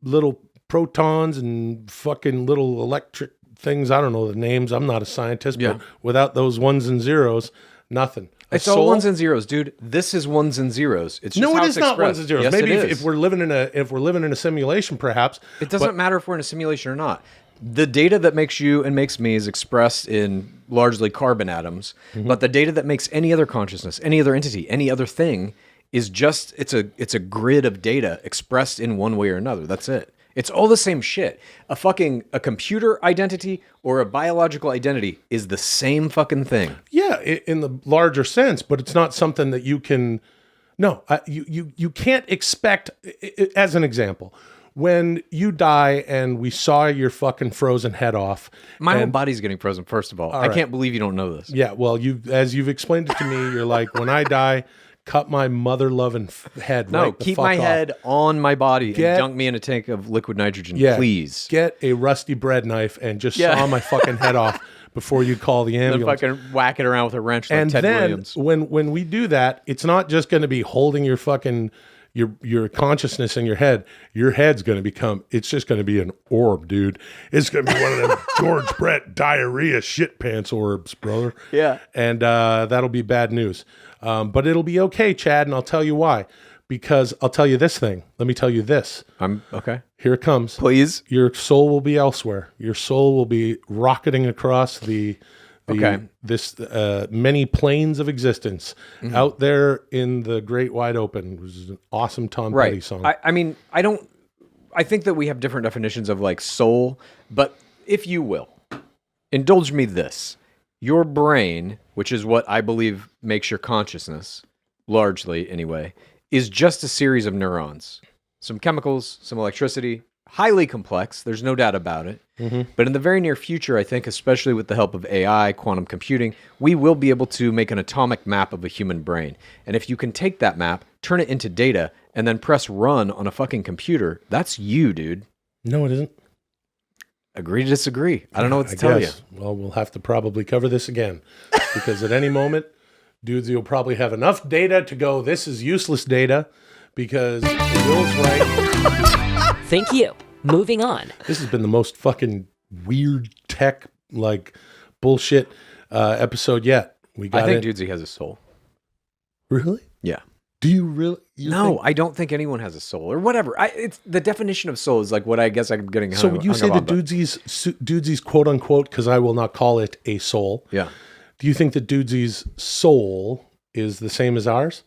little protons and fucking little electric things, I don't know the names, I'm not a scientist, Yeah. but without those ones and zeros, nothing. It's all ones and zeros, dude. This is ones and zeros. It's just no, how it it's is not expressed. ones and zeros. Yes, Maybe it if is. we're living in a simulation, perhaps. It doesn't matter if we're in a simulation or not. The data that makes you and makes me is expressed in largely carbon atoms, but the data that makes any other consciousness, any other entity, any other thing is just it's a grid of data expressed in one way or another. That's it. It's all the same shit. A computer identity or a biological identity is the same fucking thing. Yeah, in the larger sense, but it's not something that you can. No, you can't expect. As an example, when you die and we saw your fucking frozen head off, My whole and- body's getting frozen. First of all, I right. can't believe you don't know this. Yeah, well, as you've explained it to me, you're like, when I die, cut my mother loving head. No, right the keep fuck my off. head on my body Get- and dunk me in a tank of liquid nitrogen, Yeah, please. Get a rusty bread knife and just Yeah. saw my fucking head off before you call the And ambulance. fucking whack it around with a wrench like And Ted then Williams. when we do that, it's not just going to be holding your fucking your consciousness in your head. Your head's going to become. It's just going to be an orb, dude. It's going to be one of them George Brett diarrhea shit pants orbs, brother. Yeah. And that'll be bad news. But it'll be okay, Chad, and I'll tell you why. Because I'll tell you this thing. Let me tell you this. I'm okay. Here it comes. Please. Your soul will be elsewhere. Your soul will be rocketing across this many planes of existence out there in the great wide open. It was an awesome Tom Petty song. I mean, I think that we have different definitions of like soul, but if you will, indulge me this. Your brain, which is what I believe makes your consciousness, largely anyway, is just a series of neurons. Some chemicals, some electricity, highly complex. There's no doubt about it. But in the very near future, I think, especially with the help of AI, quantum computing, we will be able to make an atomic map of a human brain. And if you can take that map, turn it into data, and then press run on a fucking computer, that's you, dude. No, it isn't. Agree to disagree. I don't know what to tell you. Well, we'll have to probably cover this again because at any moment, dudes, you'll probably have enough data to go, this is useless data because Will's right. Thank you. Moving on. This has been the most fucking weird tech, like, bullshit episode yet. We got I think it. Dudesy has a soul. Really? Yeah. Do you really? No, I don't think anyone has a soul or whatever. It's the definition of soul is like what I guess I'm getting. So would you say that Dudesy's quote unquote, because I will not call it a soul. Yeah. Do you think that Dudesy's soul is the same as ours?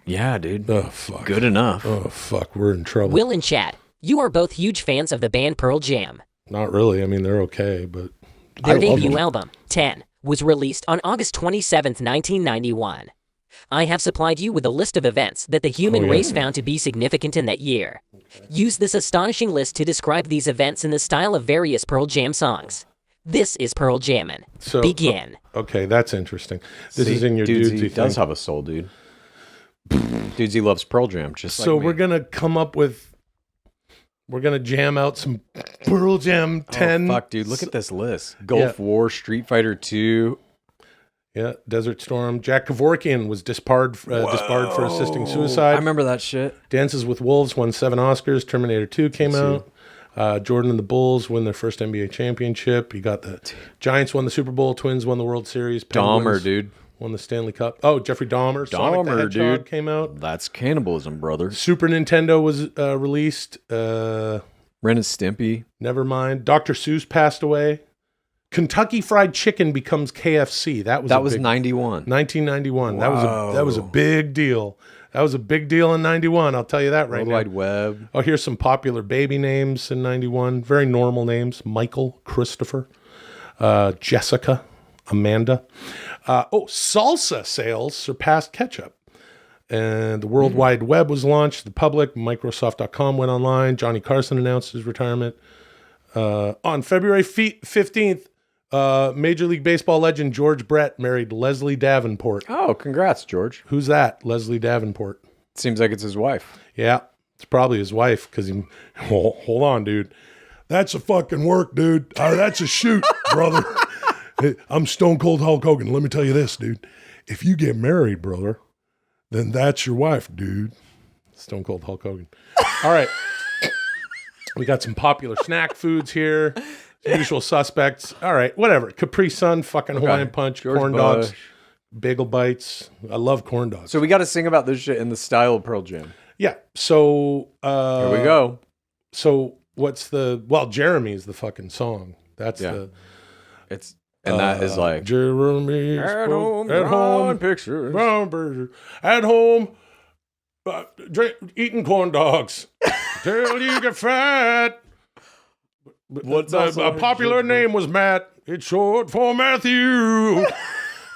Yeah, dude. Oh, fuck. Good enough. Oh, fuck. We're in trouble. Will and Chad, you are both huge fans of the band Pearl Jam. Not really. I mean, they're okay, but Their I love debut them. album, 10, was released on August 27th, 1991. I have supplied you with a list of events that the human yeah. race found to be significant in that year. Use this astonishing list to describe these events in the style of various Pearl Jam songs. This is Pearl Jammin. So, Begin. Okay, that's interesting. This is in your Dudesy Dudesy does thing. have a soul, dude. Dudesy loves Pearl Jam, just So like me. we're gonna come up with. We're gonna jam out some Pearl Jam 10. Oh, fuck, dude. Look at this list. Gulf War, Street Fighter 2. Yeah, Desert Storm. Jack Kevorkian was disbarred for assisting suicide. I remember that shit. Dances with Wolves won 7 Oscars. Terminator 2 came out. Jordan and the Bulls win their first NBA championship. You got the Giants won the Super Bowl. Twins won the World Series. Dahmer, Penguins dude. won the Stanley Cup. Oh, Jeffrey Dahmer. Sonic the Dahmer, Hedgehog dude. came out. That's cannibalism, brother. Super Nintendo was released. Ren and Stimpy. Never mind. Dr. Seuss passed away. Kentucky Fried Chicken becomes KFC. That was big, 91. 1991. Wow. That was a big deal. That was a big deal in 91. I'll tell you that right World now. Wide Web. Oh, here's some popular baby names in 91. Very normal names. Michael, Christopher, Jessica, Amanda. Salsa sales surpassed ketchup. And the World Wide Web was launched. The public, Microsoft.com went online. Johnny Carson announced his retirement. On February 15th, Major League Baseball legend George Brett married Leslie Davenport. Oh, congrats, George. Who's that? Leslie Davenport. Seems like it's his wife. Yeah, it's probably his wife because he. Hold on, dude. That's a fucking work, dude. That's a shoot, brother. Hey, I'm Stone Cold Hulk Hogan. Let me tell you this, dude. If you get married, brother, then that's your wife, dude. Stone Cold Hulk Hogan. All right. We got some popular snack foods here. Usual suspects. All right, whatever. Capri Sun, fucking Hawaiian Punch, George corn Bush. dogs, bagel bites. I love corn dogs. So we got to sing about this shit in the style of Pearl Jam. Yeah. So Here we go. So what's Jeremy's the fucking song. That's Yeah. That is like Jeremy's at home, at home pictures. brown burger, at home eating corn dogs till you get fat. What's A also popular name was Matt. It's short for Matthew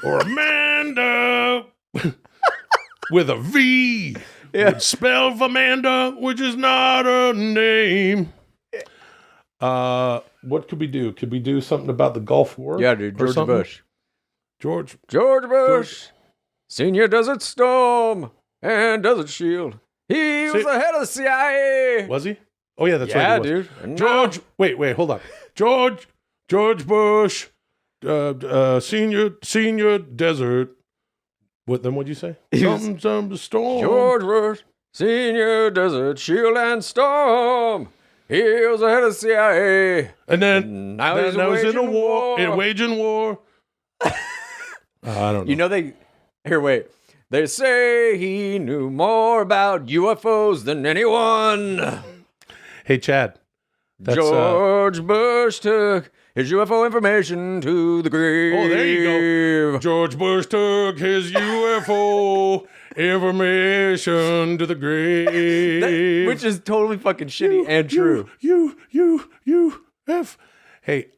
or Amanda with a V. Yeah. Would spell for Amanda, which is not a name. What could we do? Could we do something about the Gulf War? Yeah, dude. or George something? Bush. George. George Bush. Senior Desert Storm and Desert Shield. He was the head of the CIA. Was he? Oh yeah, that's Yeah, right. he was. dude. And George. Wait, hold on. George Bush, senior desert. What? Then what'd you say? He was- Some storm. George Bush, Senior Desert Shield and Storm. He was the head of the CIA. And then Now he's in a waging war. waging war. I don't know. You know They say he knew more about UFOs than anyone. Hey Chad. That's, George Bush took his UFO information to the grave. Oh, there you go. George Bush took his UFO information to the grave. Which is totally fucking shitty and true. F. Hey,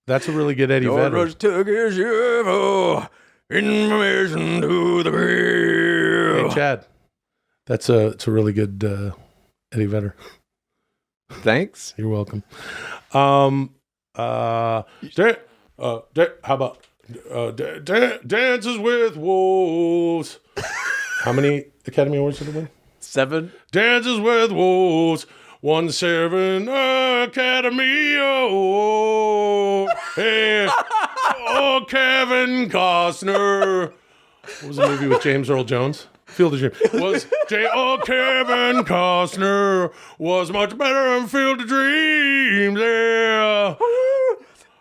that's a really good Eddie George Vedder. Bush took his UFO information to the grave. Hey Chad, it's a really good Eddie Vedder. Thanks. You're welcome. How about Dances with Wolves? How many Academy Awards did it win? 7. Dances with Wolves won 7 Academy Awards. Hey, Kevin Costner. What was the movie with James Earl Jones? Field of Dreams. Kevin Costner was much better than Field of Dreams. Yeah.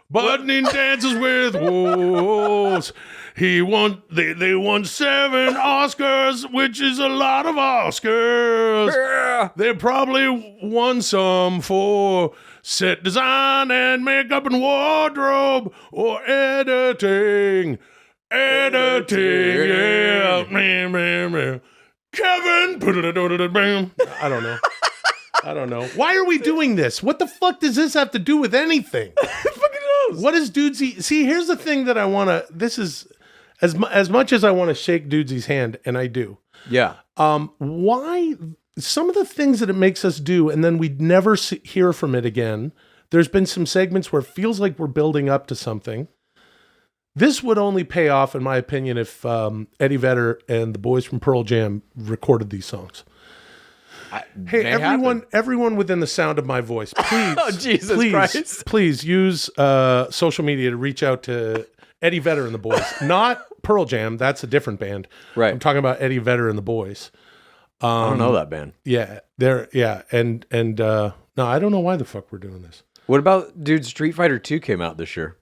But in Dances with Wolves, they won 7 Oscars, which is a lot of Oscars. Yeah. They probably won some for set design and makeup and wardrobe or editing. Yeah. Kevin. I don't know. Why are we doing this? What the fuck does this have to do with anything? Fucking knows. What is Dudesy? See, here's the thing that I want to. This is as much as I want to shake Dudesy's hand, and I do. Yeah. Why some of the things that it makes us do, and then we'd never hear from it again. There's been some segments where it feels like we're building up to something. This would only pay off, in my opinion, if Eddie Vedder and the boys from Pearl Jam recorded these songs. Hey, everyone within the sound of my voice, please, Oh, Jesus Christ. please use social media to reach out to Eddie Vedder and the boys. Not Pearl Jam, that's a different band. Right. I'm talking about Eddie Vedder and the boys. I don't know that band. And no, I don't know why the fuck we're doing this. What about, dude, Street Fighter 2 came out this year.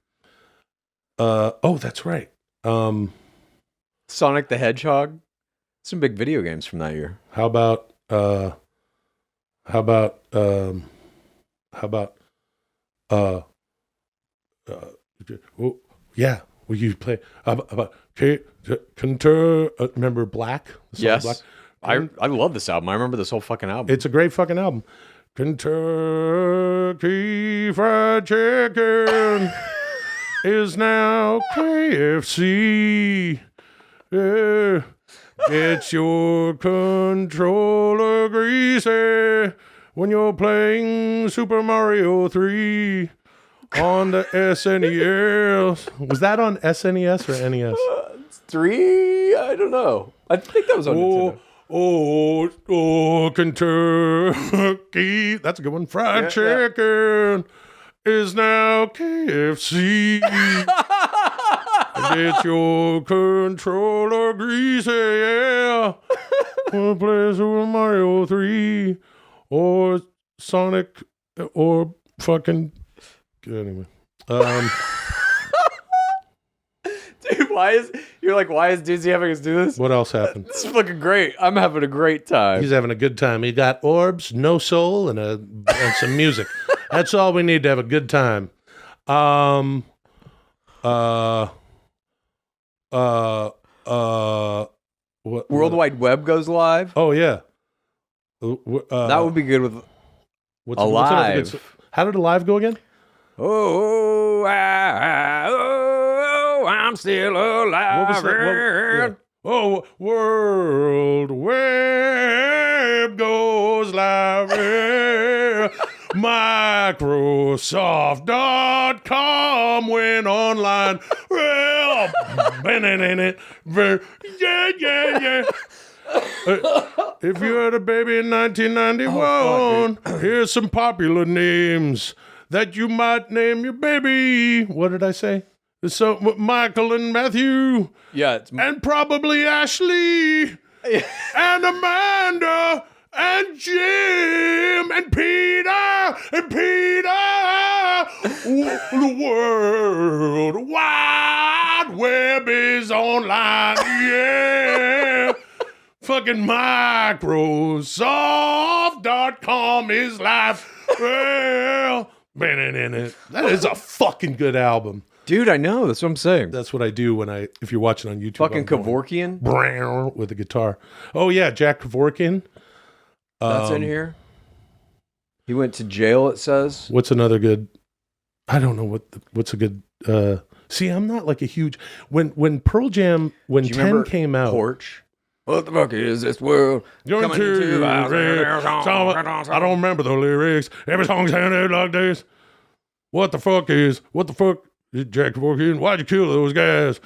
Oh, that's right. Sonic the Hedgehog. Some big video games from that year. How about uh, yeah, will you play about remember Black? The song Yes. Black? I love this album. I remember this whole fucking album. It's a great fucking album. Kentucky Fried Chicken is now KFC. Yeah. Get your controller greasy when you're playing Super Mario 3 on the SNES. Was that on SNES or NES? 3? I don't know. I think that was on Nintendo. Kentucky. That's a good one. Fried chicken is now KFC. Get your controller greasy, yeah. Wanna play Super Mario 3 or Sonic or fucking... Anyway. Dude, why is Dudesy having us do this? What else happened? This is fucking great. I'm having a great time. He's having a good time. He got orbs, no soul, and some music. That's all we need to have a good time. World Wide Web goes live. Oh yeah. That would be good with what's Alive. another good how did Alive go again? I'm still alive. What was that? Oh, World Web goes live. Yeah. Microsoft.com went online. Well, yeah. If you had a baby in 1991, here's some popular names that you might name your baby. What did I say? So Michael and Matthew. Yeah, And probably Ashley. And Amanda. And Jim. And Peter. The World Wide Web is online. Yeah. Fucking Microsoft.com is live. Well, that is a fucking good album. dude, I know. That's what I'm saying. That's what I do if you're watching on YouTube. Fucking I'm going, Kevorkian. "Brow," with the guitar. Oh yeah, Jack Kevorkian. That's in here. He went to jail, it says. What's another good? I don't know what's a good. See, I'm not like a huge when Pearl Jam when Do you 10 remember came out. Porch. What the fuck is this world? Going coming to into I don't remember the lyrics. Every song sounded like this. What the fuck is Jack Kevorkian? Why'd you kill those guys?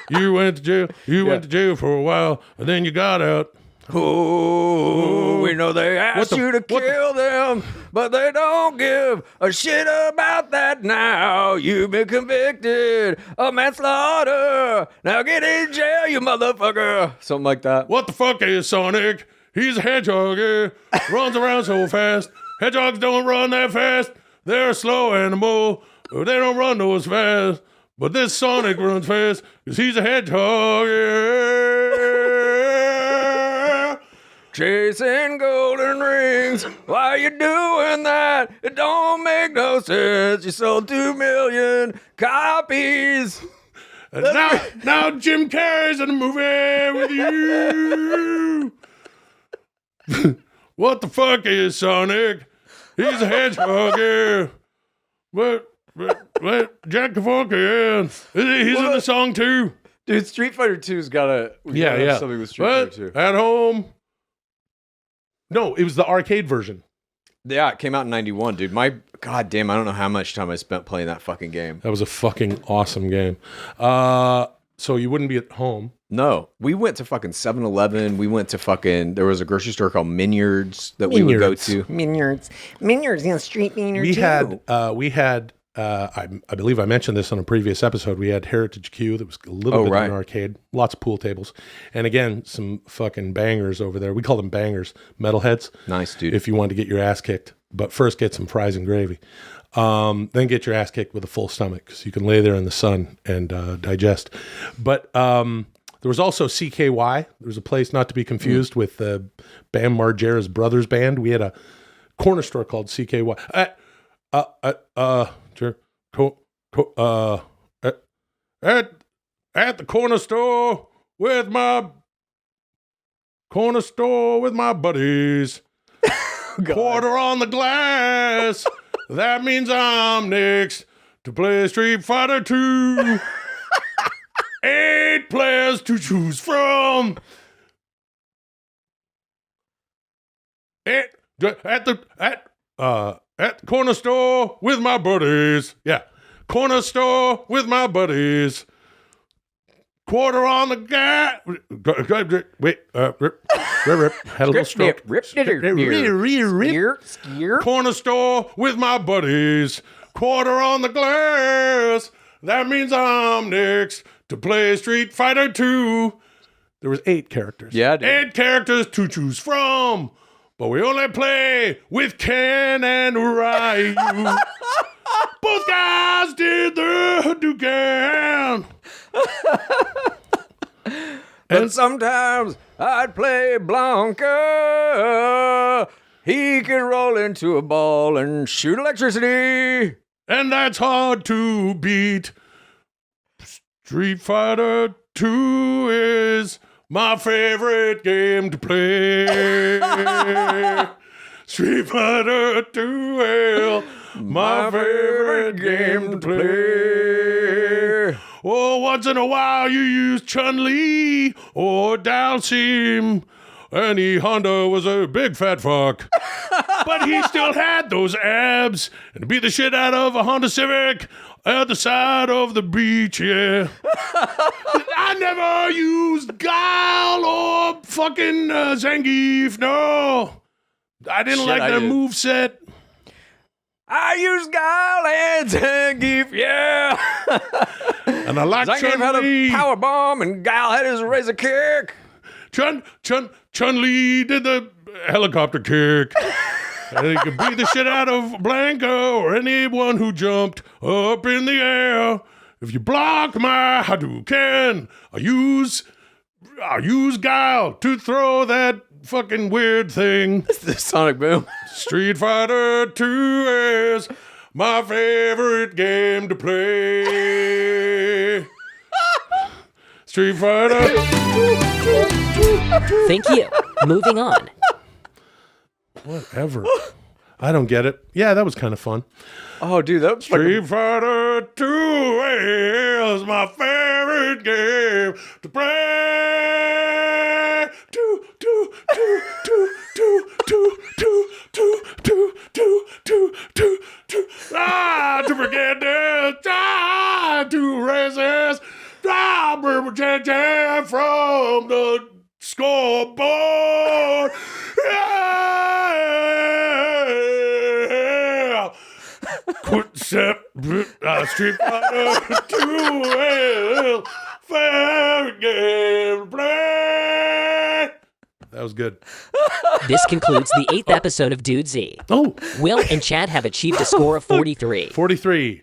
You went to jail. Went to jail for a while, and then you got out. Oh, we know they asked you to what the- kill them, but they don't give a shit about that now. You've been convicted of manslaughter. Now get in jail, you motherfucker. Something like that. What the fuck is Sonic? He's a hedgehog, yeah. Runs around so fast. Hedgehogs don't run that fast. They're a slow animal. They don't run those fast. But this Sonic runs fast because he's a hedgehog, yeah. Chasing golden rings. Why you doing that? It don't make no sense. You sold 2 million copies. And now Jim Carrey's in a movie with you. What the fuck is Sonic? He's a hedgehog, yeah. But Jack Kevorkian, he's in the song too. Dude, Street Fighter 2's got a... Yeah. something with Street Fighter 2. At home. No, it was the arcade version. Yeah, it came out in 91, dude. God damn, I don't know how much time I spent playing that fucking game. That was a fucking awesome game. So you wouldn't be at home. No, we went to fucking 7-Eleven. We went to fucking... There was a grocery store called Minyards that we would go to. Minyards, yeah, street Minyards. We had. I believe I mentioned this on a previous episode. We had Heritage Q that was a little bit of an arcade, lots of pool tables, and again some fucking bangers over there. We call them bangers, metalheads. Nice, dude. If you wanted to get your ass kicked, but first get some fries and gravy. Then get your ass kicked with a full stomach so you can lay there in the sun and digest. But there was also CKY. There was a place not to be confused with Bam Margera's Brothers Band. We had a corner store called CKY. At the corner store with my buddies. Quarter on the glass. That means I'm next to play Street Fighter 2. 8 players to choose from. At the corner store with my buddies. Yeah. Corner store with my buddies. Quarter on the gas. Wait, rip. Had a little stroke. Corner store with my buddies. Quarter on the glass. That means I'm next to play Street Fighter 2. There was 8 characters. Yeah, dude. 8 characters to choose from. But we only play with Ken and Ryu. Both guys did the Hadouken. And sometimes I'd play Blanca. He could roll into a ball and shoot electricity. And that's hard to beat. Street Fighter 2 is my favorite game to play. Street Fighter 2 is my favorite game to play. Oh, once in a while you use Chun-Li or Dalsim. And Honda was a big fat fuck. But he still had those abs and beat the shit out of a Honda Civic at the side of the beach, yeah. I never used Guile or fucking Zangief, no. I didn't like their moveset. I used Guile and Zangief, yeah. And I like Zangief had a Chun-Li. power bomb and Guile had his razor kick. Chun-Li did the helicopter kick. And he could beat the shit out of Blanca or anyone who jumped up in the air. If you block my Hadouken, I use Guile to throw that fucking weird thing. The Sonic Boom. Street Fighter 2 is my favorite game to play. Street Fighter. Thank you. Moving on. Whatever. I don't get it. Yeah, that was kind of fun. Oh, dude, that was Street Fighter 2 is my favorite game to play. To forget this, to resist, from the scoreboard. Yeah. Street Fighter 2 favorite game to play. That was good. This concludes the 8th episode of Dudesy. Oh, Will and Chad have achieved a score of 43. 43.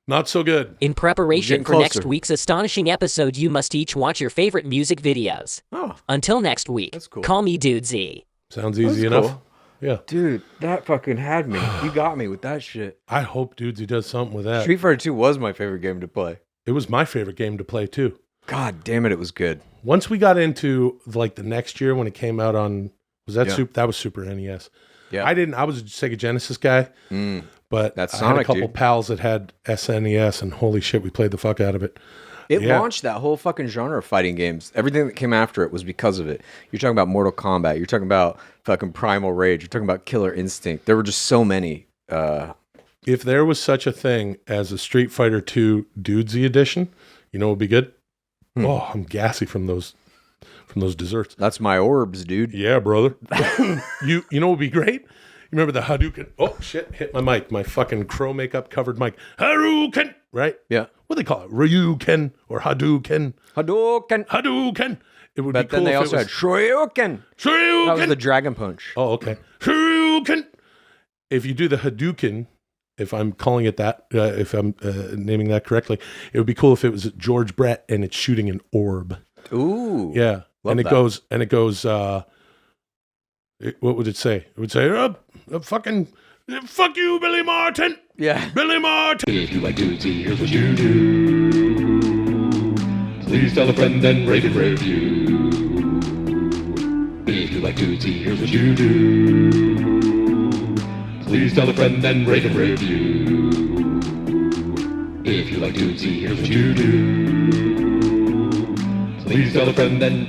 Not so good. In preparation Getting for next closer. week's astonishing episode, you must each watch your favorite music videos. Oh, Until next week, That's cool. call me Dudesy. Sounds easy That's enough. cool. Yeah. dude, that fucking had me. You got me with that shit. I hope Dudesy does something with that. Street Fighter 2 was my favorite game to play. It was my favorite game to play too. God damn it, it was good. Once we got into like the next year when it came out on, was that Yeah. that was Super NES. Yeah. I was a Sega Genesis guy, but That's I had a Sonic, couple dude. pals that had SNES, and holy shit, we played the fuck out of it. It Yeah. launched that whole fucking genre of fighting games. Everything that came after it was because of it. You're talking about Mortal Kombat. You're talking about fucking Primal Rage. You're talking about Killer Instinct. There were just so many. If there was such a thing as a Street Fighter 2 Dudesy edition, you know what would be good? Oh, I'm gassy from those desserts. That's my orbs, dude. Yeah, brother. you know what would be great? You remember the Hadouken? Oh shit, hit my mic, my fucking crow makeup covered mic. Hadouken, right? Yeah. What do they call it? Ryuken or Hadouken? Hadouken. Hadouken. It would But be cool then they if also it had was Shoryuken. That was Shoryuken. the Dragon Punch. Oh, okay. Shoryuken. if you do the Hadouken, if I'm calling it that, if I'm naming that correctly, it would be cool if it was George Brett and it's shooting an orb. Ooh. Yeah. Love and it that. goes, what would it say? It would say, fucking, fuck you, Billy Martin. Yeah. Billy Martin. If you like Dudesy, here's what you do. Please tell a friend and rate and review. If you like Dudesy, here's what you do. Please tell a friend and rate and review. If you like Dudesy, here's what you do. Please tell a friend and